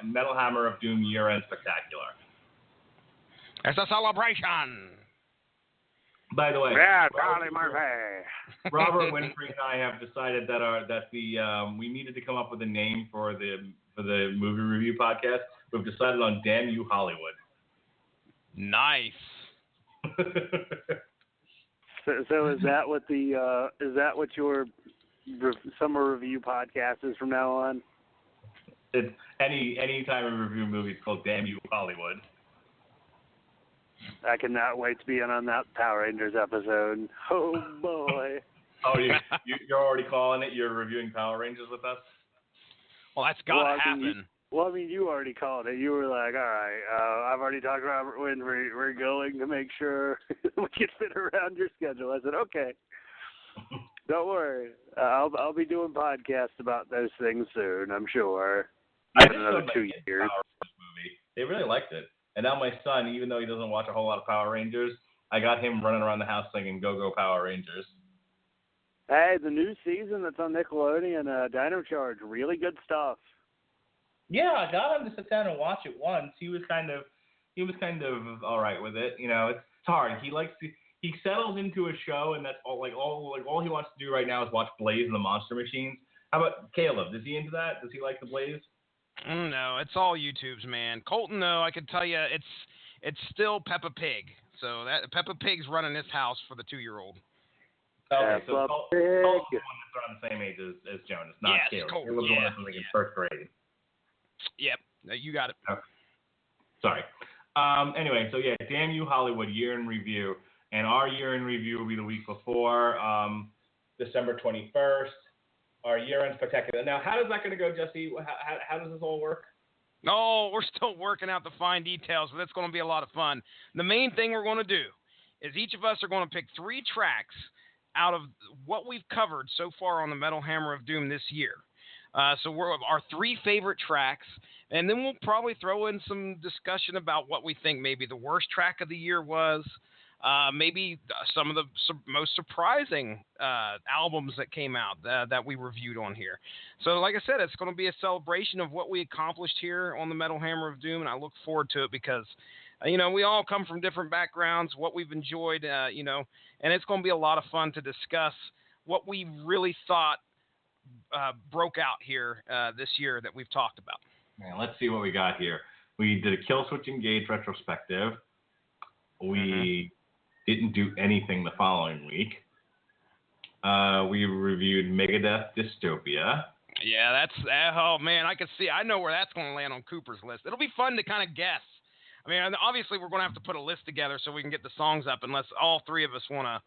Metal Hammer of Doom year-end spectacular. It's a celebration. By the way, yeah, Charlie Murphy. Robert Winfrey and I have decided that we needed to come up with a name for the movie review podcast. We've decided on Damn You Hollywood. Nice. So is that what your summer review podcast is from now on? It's any time we review movies called Damn You Hollywood. I cannot wait to be on that Power Rangers episode. Oh boy. Oh, you're already calling it? You're reviewing Power Rangers with us? Well, that's got to happen. You already called it. You were like, all right, I've already talked to Robert Winfrey. We're going to make sure we can fit around your schedule. I said, okay. Don't worry. I'll be doing podcasts about those things soon, I'm sure. In another 2 years. Movie. They really liked it. And now my son, even though he doesn't watch a whole lot of Power Rangers, I got him running around the house singing Go Go Power Rangers. Hey, the new season that's on Nickelodeon, Dino Charge, really good stuff. Yeah, I got him to sit down and watch it once. He was kind of all right with it. You know, it's hard. He settles into a show, and that's all he wants to do right now is watch Blaze and the Monster Machines. How about Caleb? Is he into that? Does he like the Blaze? No, it's all YouTube's, man. Colton, though, I could tell you it's still Peppa Pig. So that Peppa Pig's running this house for the 2-year-old. Okay, so Colton's the one that's around the same age as Jonas, not Caleb. Colton, Caleb's the one that's in first grade. Yep, you got it. Okay. Sorry. Anyway, so yeah, Damn You Hollywood year in review, and our year in review will be the week before, December 21st. Our year-end spectacular. Now, how is that going to go, Jesse? How does this all work? Oh, we're still working out the fine details, but it's going to be a lot of fun. The main thing we're going to do is each of us are going to pick 3 tracks out of what we've covered so far on the Metal Hammer of Doom this year. So we're our 3 favorite tracks, and then we'll probably throw in some discussion about what we think maybe the worst track of the year was. Maybe some of the most surprising albums that came out that we reviewed on here. So like I said, it's going to be a celebration of what we accomplished here on the Metal Hammer of Doom, and I look forward to it because, we all come from different backgrounds, what we've enjoyed, and it's going to be a lot of fun to discuss what we really thought broke out here this year that we've talked about. Man, let's see what we got here. We did a Killswitch Engage retrospective. We didn't do anything the following week. We reviewed Megadeth Dystopia. Yeah, oh man, I know where that's going to land on Cooper's list. It'll be fun to kind of guess. I mean, obviously we're going to have to put a list together so we can get the songs up unless all 3 of us want to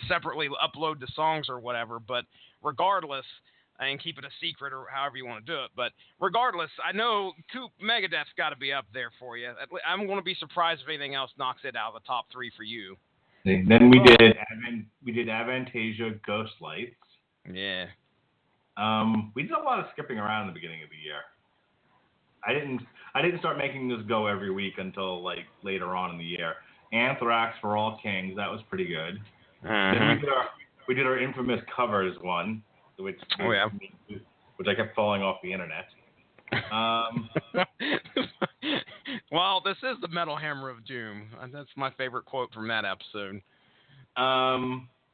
separately upload the songs or whatever. But regardless, and keep it a secret or however you want to do it. But regardless, I know Coop Megadeth's got to be up there for you. I'm going to be surprised if anything else knocks it out of the top 3 for you. Then we did Avantasia, Ghost Lights. Yeah. We did a lot of skipping around in the beginning of the year. I didn't start making this go every week until like later on in the year. Anthrax for All Kings, that was pretty good. Then we did our infamous covers one, which I kept falling off the internet. Well, this is the Metal Hammer of Doom. That's my favorite quote from that episode.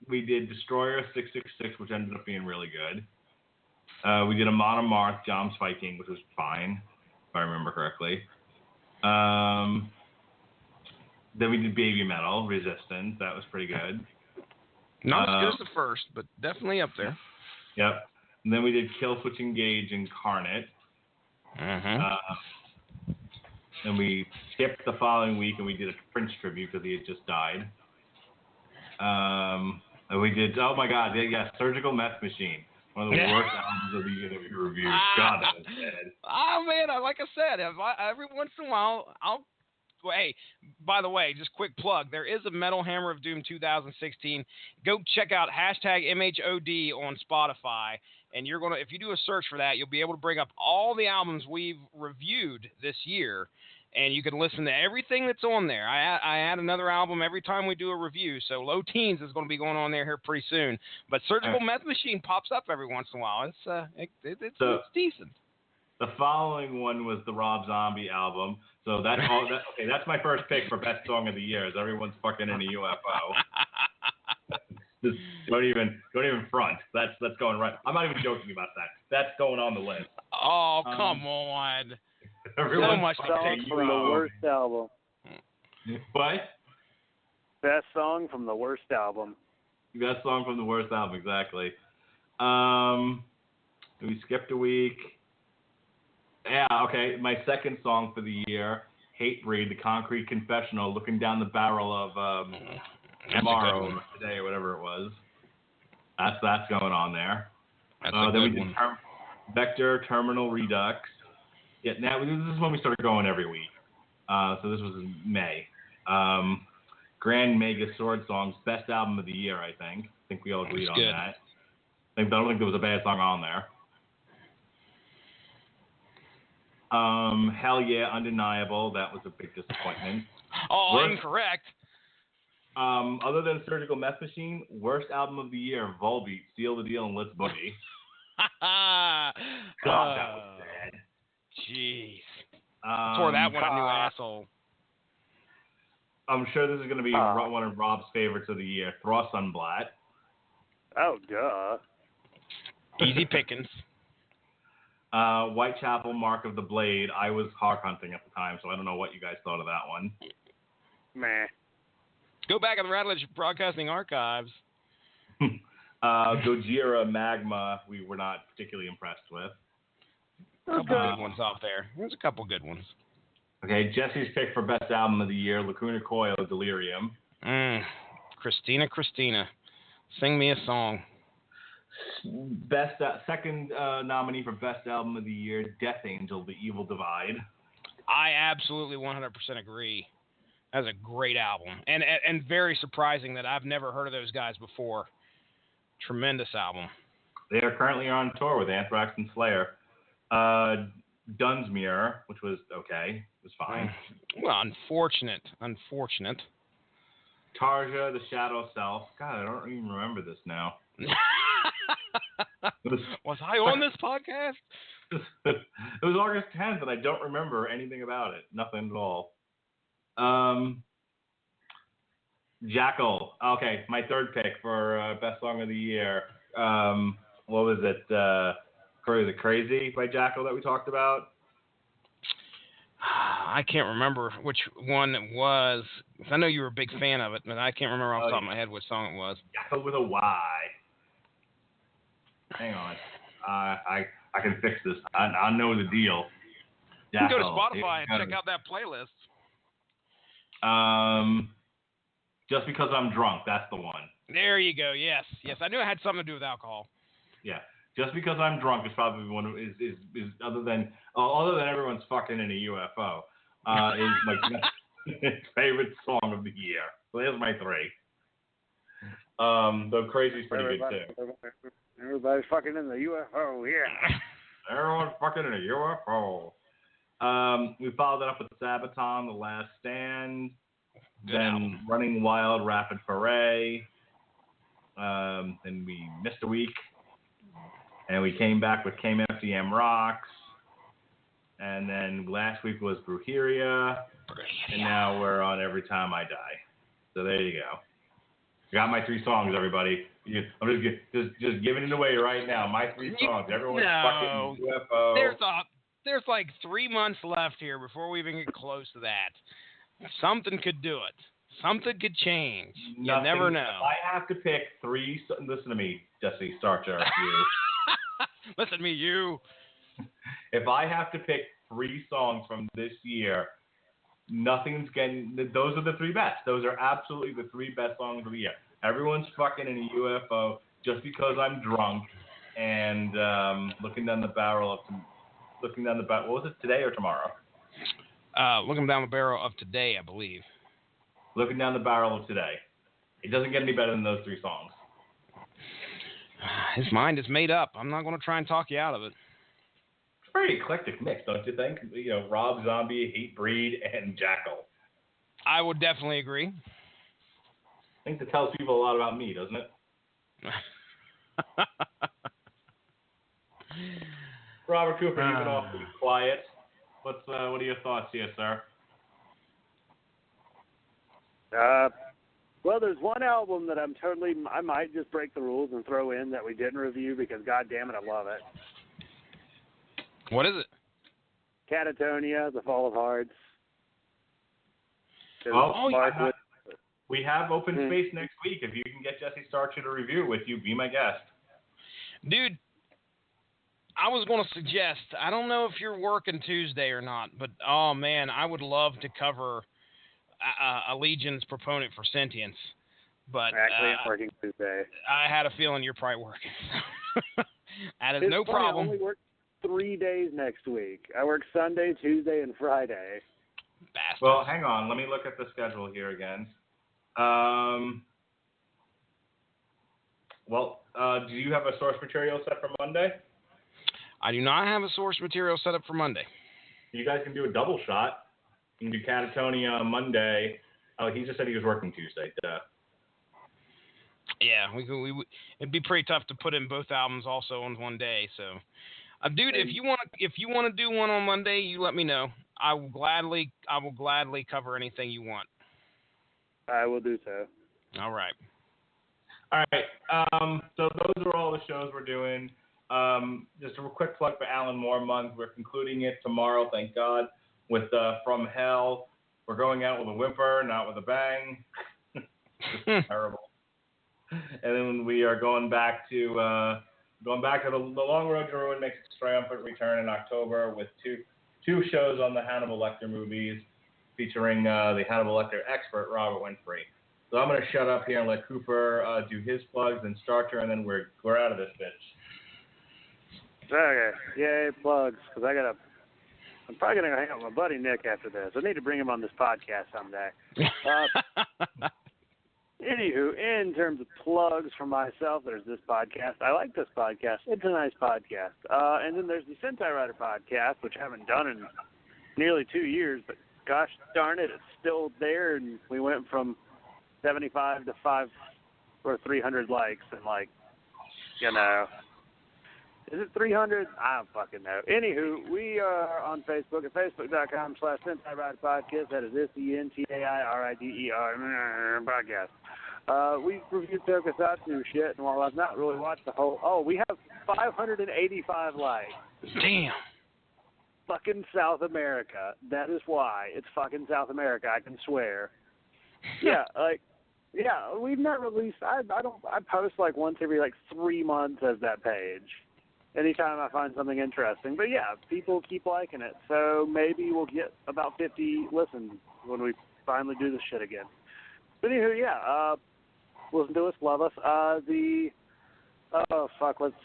We did Destroyer 666, which ended up being really good. We did Amon Amarth, Joms Viking, which was fine, if I remember correctly. Then we did Baby Metal, Resistance. That was pretty good. Not as good as the first, but definitely up there. Yep. And then we did Killswitch Engage, Incarnate. And we skipped the following week and we did a Prince tribute because he had just died. And we did, oh my God, Surgical Meth Machine. One of the worst albums of the year that we reviewed. God, that was bad. Oh, man, like I said, every once in a while, hey, by the way, just quick plug. There is a Metal Hammer of Doom 2016. Go check out #MHOD on Spotify. And you're going to, if you do a search for that, you'll be able to bring up all the albums we've reviewed this year. And you can listen to everything that's on there. I add another album every time we do a review. So Low Teens is going to be going on there here pretty soon. But Surgical Meth Machine pops up every once in a while. It's decent. The following one was the Rob Zombie album. So that's all. Okay, that's my first pick for best song of the year. Is everyone's fucking in a UFO? Just don't even front. That's going right. I'm not even joking about that. That's going on the list. Oh, come on. So much to take from the worst album. What? Best song from the worst album. Best song from the worst album, exactly. We skipped a week. Yeah, okay. My second song for the year, Hatebreed, The Concrete Confessional, looking down the barrel of tomorrow, today, or whatever it was. That's going on there. Then we did Vector, Terminal Redux. Yeah, now this is when we started going every week. So this was in May. Grand Mega Sword Songs, best album of the year, I think. I think we all agreed on that. I don't think there was a bad song on there. Hell Yeah, Undeniable. That was a big disappointment. Incorrect. Other than Surgical Meth Machine, worst album of the year, Volbeat, Seal the Deal, and Let's Boogie. God, that was sad. Jeez. Tore that one a new asshole. I'm sure this is going to be one of Rob's favorites of the year, Thraw Sunblat. Oh, duh. Easy pickings. Whitechapel, Mark of the Blade. I was hawk hunting at the time, so I don't know what you guys thought of that one. Meh. Go back in the Rattledge Broadcasting archives. Gojira, Magma, we were not particularly impressed with. A couple good ones out there. There's a couple good ones. Okay, Jesse's pick for best album of the year, Lacuna Coil, Delirium. Christina. Sing me a song. Best second nominee for best album of the year, Death Angel, The Evil Divide. I absolutely 100% agree. That's a great album, and very surprising that I've never heard of those guys before. Tremendous album. They are currently on tour with Anthrax and Slayer. Dunsmuir, which was okay, it was fine. Well, unfortunate. Tarja, The Shadow Self. God, I don't even remember this now. Was I on this podcast? It was August 10th, and I don't remember anything about it. Nothing at all. Jackal. Okay, my third pick for best song of the year. What was it? Was it Crazy by Jackal that we talked about? I can't remember which one it was. I know you were a big fan of it, but I can't remember off the top of my head what song it was. Jackal with a Y. Hang on. I can fix this. I know the deal. You can go to Spotify and check out that playlist. Just Because I'm Drunk. That's the one. There you go. Yes. I knew it had something to do with alcohol. Yeah. Just because I'm drunk is probably one of is other than everyone's fucking in a UFO is my favorite song of the year. So there's my 3. Though Crazy's pretty good too. Everybody's fucking in the UFO, yeah. Everyone's fucking in a UFO. We followed that up with Sabaton, The Last Stand, Good then album. Running Wild, Rapid Foray. Then we missed a week, and we came back with KMFDM Rocks. And then last week was Brujeria, and now we're on Every Time I Die. So there you go. I got my 3 songs, everybody. I'm just giving it away right now. My 3 songs. Everyone's fucking UFO. There's like 3 months left here before we even get close to that. Something could do it. Something could change. You never know. If I have to pick 3, listen to me, Jesse Starcher. You. Listen to me, you. If I have to pick 3 songs from this year, nothing's getting. Those are the 3 best. Those are absolutely the 3 best songs of the year. Everyone's fucking in a UFO just because I'm drunk and looking down the barrel of. What was it, today or tomorrow? Looking down the barrel of today, I believe. Looking down the barrel of today. It doesn't get any better than those 3 songs. His mind is made up. I'm not going to try and talk you out of it. It's a very eclectic mix, don't you think? Rob Zombie, Hatebreed, and Jackal. I would definitely agree. I think that tells people a lot about me, doesn't it? Robert Cooper, you've been awfully quiet. What are your thoughts here, sir? Well, there's one album that I might just break the rules and throw in that we didn't review because, God damn it, I love it. What is it? Catatonia, The Fall of Hearts. We have open space next week. If you can get Jesse Starcher to review with you, be my guest. Dude, I was going to suggest, I don't know if you're working Tuesday or not, but, oh, man, I would love to cover Legion's Proponent for Sentience. But actually, I'm working Tuesday. I had a feeling you're probably working. That is no funny, problem. I only work 3 days next week. I work Sunday, Tuesday, and Friday. Bastard. Well, hang on. Let me look at the schedule here again. Do you have a source material set for Monday? I do not have a source material set up for Monday. You guys can do a double shot. You can do Catatonia on Monday. Oh, he just said he was working Tuesday. Duh. Yeah, it'd be pretty tough to put in both albums also on one day. So, dude, if you want to do one on Monday, you let me know. I will gladly cover anything you want. I will do so. All right. All right. So those are all the shows we're doing. Just a quick plug for Alan Moore Month. We're concluding it tomorrow, thank God, with From Hell. We're going out with a whimper, not with a bang. Terrible. And then we are going back to the Long Road to Ruin makes its triumphant return in October with two shows on the Hannibal Lecter movies featuring the Hannibal Lecter expert Robert Winfrey. So I'm going to shut up here and let Cooper do his plugs and Starcher, and then we're out of this bitch. Okay, yay, plugs, because I'm probably going to hang out with my buddy Nick after this. I need to bring him on this podcast someday. Anywho, in terms of plugs for myself, there's this podcast. I like this podcast. It's a nice podcast. And then there's the Sentai Rider podcast, which I haven't done in nearly 2 years, but gosh darn it, it's still there, and we went from 75 to 300 likes, and is it 300? I don't fucking know. Anywho, we are on Facebook at facebook.com/Sentai Rider Podcast. That is SENTAIRIDER podcast. We reviewed Tokusatsu shit, and while I've not really watched the whole... we have 585 likes. Damn. Fucking South America. That is why. It's fucking South America, I can swear. Yeah, we've not released... I post once every 3 months as that page. Anytime I find something interesting. But yeah, people keep liking it. So maybe we'll get about 50 listens when we finally do this shit again. But anywho, yeah, listen to us, love us. What's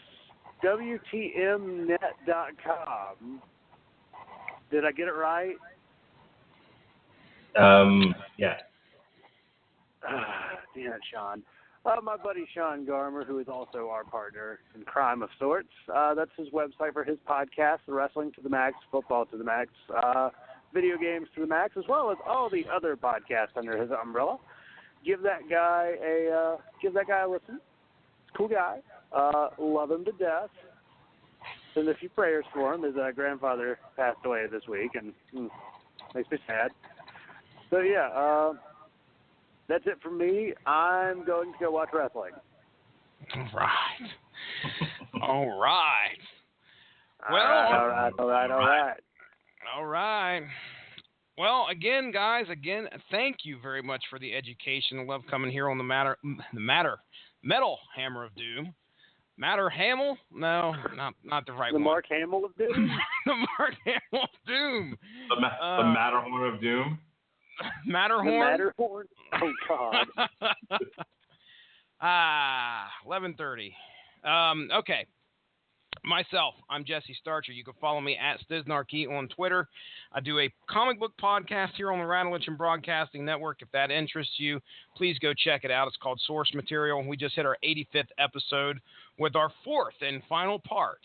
WTMnet.com. Did I get it right? Yeah. Damn it, Sean. My buddy Sean Garmer, who is also our partner in crime of sorts. That's his website for his podcast, The Wrestling to the Max, Football to the Max, Video Games to the Max, as well as all the other podcasts under his umbrella. Give that guy a listen. Cool guy. Love him to death. Send a few prayers for him. His grandfather passed away this week, and makes me sad. So yeah, that's it from me. I'm going to go watch wrestling. All right. Well. All right. Well, again, guys, thank you very much for the education. I love coming here on the Metal Hammer of Doom. Matter Hamill? No, not the right the one. Mark Hamill of Doom? The Mark Hamill of Doom. The Matterhorn of Doom? Matterhorn? The Matterhorn? Oh, God. 11:30. Okay. Myself, I'm Jesse Starcher. You can follow me at Stiznarkey on Twitter. I do a comic book podcast here on the Radulich and Broadcasting Network. If that interests you, please go check it out. It's called Source Material. We just hit our 85th episode with our fourth and final part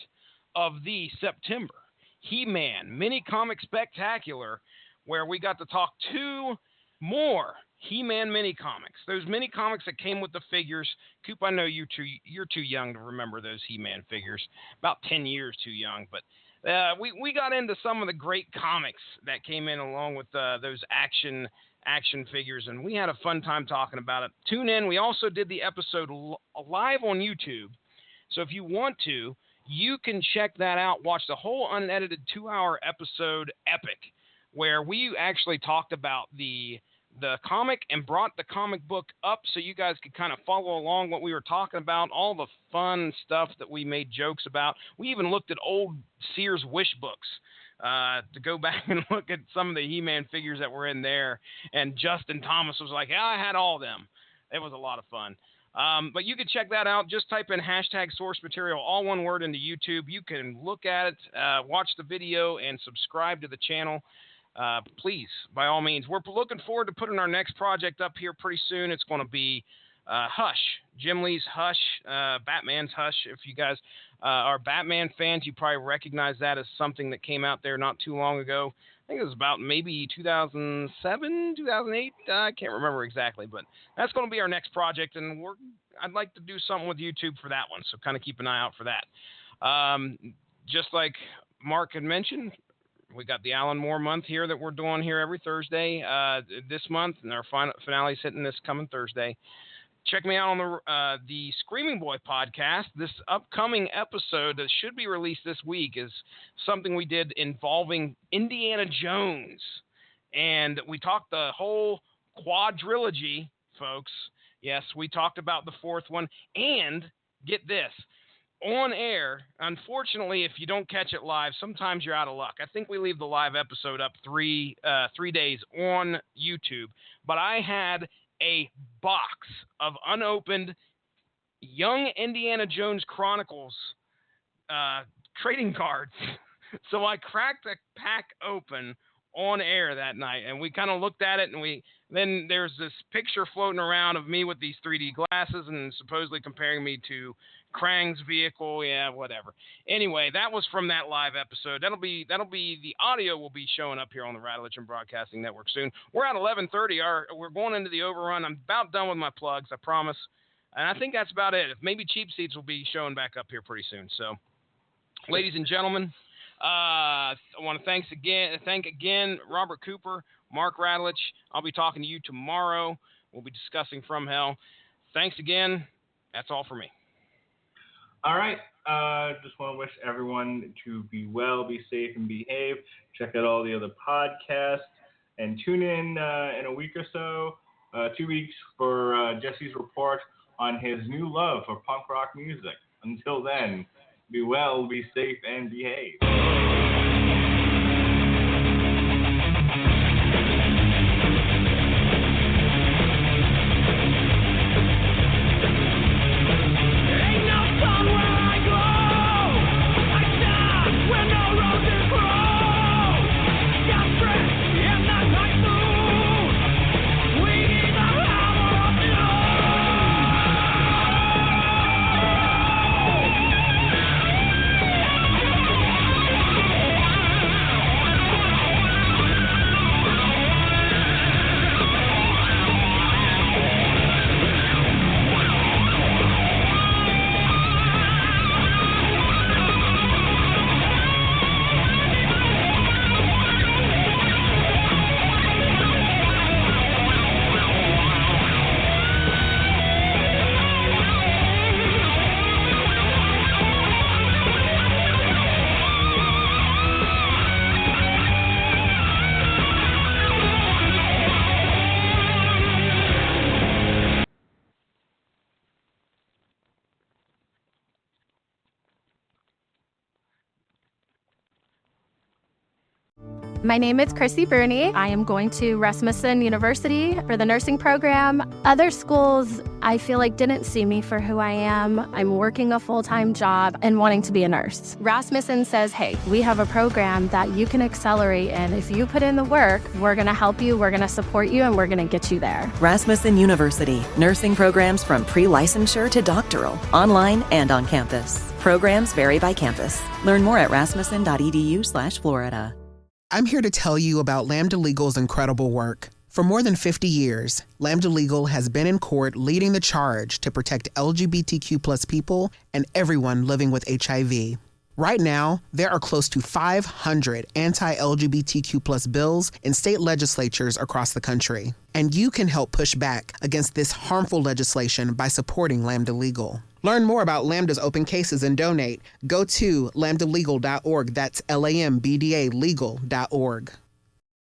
of the September He-Man Mini-Comic Spectacular, where we got to talk 2 more He-Man mini-comics. Those mini-comics that came with the figures. Coop, I know you're too young to remember those He-Man figures. About 10 years too young. But we got into some of the great comics that came in along with those action figures, and we had a fun time talking about it. Tune in. We also did the episode live on YouTube. So if you want to, you can check that out. Watch the whole unedited 2-hour episode epic, where we actually talked about the comic and brought the comic book up so you guys could kind of follow along what we were talking about, all the fun stuff that we made jokes about. We even looked at old Sears wish books to go back and look at some of the He-Man figures that were in there. And Justin Thomas was like, yeah, I had all of them. It was a lot of fun. But you can check that out. Just type in #source material, all one word, into YouTube. You can look at it, watch the video, and subscribe to the channel. Please, by all means. We're looking forward to putting our next project up here pretty soon. It's going to be Hush, Jim Lee's Hush, Batman's Hush. If you guys are Batman fans, you probably recognize that as something that came out there not too long ago. I think it was about maybe 2007, 2008. I can't remember exactly, but that's going to be our next project, and I'd like to do something with YouTube for that one, so kind of keep an eye out for that. Just like Mark had mentioned, we got the Alan Moore month here that we're doing here every Thursday this month, and our finale's hitting this coming Thursday. Check me out on the Screaming Boy podcast. This upcoming episode that should be released this week is something we did involving Indiana Jones. And we talked the whole quadrilogy, folks. Yes, we talked about the fourth one. And get this. On air, unfortunately, if you don't catch it live, sometimes you're out of luck. I think we leave the live episode up 3 days on YouTube. But I had a box of unopened Young Indiana Jones Chronicles trading cards. So I cracked the pack open on air that night, and we kind of looked at it, and then there's this picture floating around of me with these 3D glasses and supposedly comparing me to Krang's vehicle. Yeah, whatever. Anyway, that was from that live episode. That'll be the audio will be showing up here on the Radulich and Broadcasting Network soon. We're at 11:30. We're going into the overrun. I'm about done with my plugs, I promise. And I think that's about it. Maybe Cheap Seats will be showing back up here pretty soon. So, ladies and gentlemen, I want to thank again Robert Cooper, Mark Radulich. I'll be talking to you tomorrow. We'll be discussing From Hell. Thanks again. That's all for me. All right. Just want to wish everyone to be well, be safe, and behave. Check out all the other podcasts. And tune in a week or so, 2 weeks, for Jesse's report on his new love for punk rock music. Until then, be well, be safe, and behave. My name is Chrissy Bruni. I am going to Rasmussen University for the nursing program. Other schools, I feel like, didn't see me for who I am. I'm working a full-time job and wanting to be a nurse. Rasmussen says, hey, we have a program that you can accelerate in. If you put in the work, we're going to help you, we're going to support you, and we're going to get you there. Rasmussen University. Nursing programs from pre-licensure to doctoral, online and on campus. Programs vary by campus. Learn more at rasmussen.edu/Florida. I'm here to tell you about Lambda Legal's incredible work. For more than 50 years, Lambda Legal has been in court leading the charge to protect LGBTQ+ people and everyone living with HIV. Right now, there are close to 500 anti-LGBTQ+ bills in state legislatures across the country. And you can help push back against this harmful legislation by supporting Lambda Legal. Learn more about Lambda's open cases and donate. Go to lambdalegal.org. That's LAMBDA legal.org.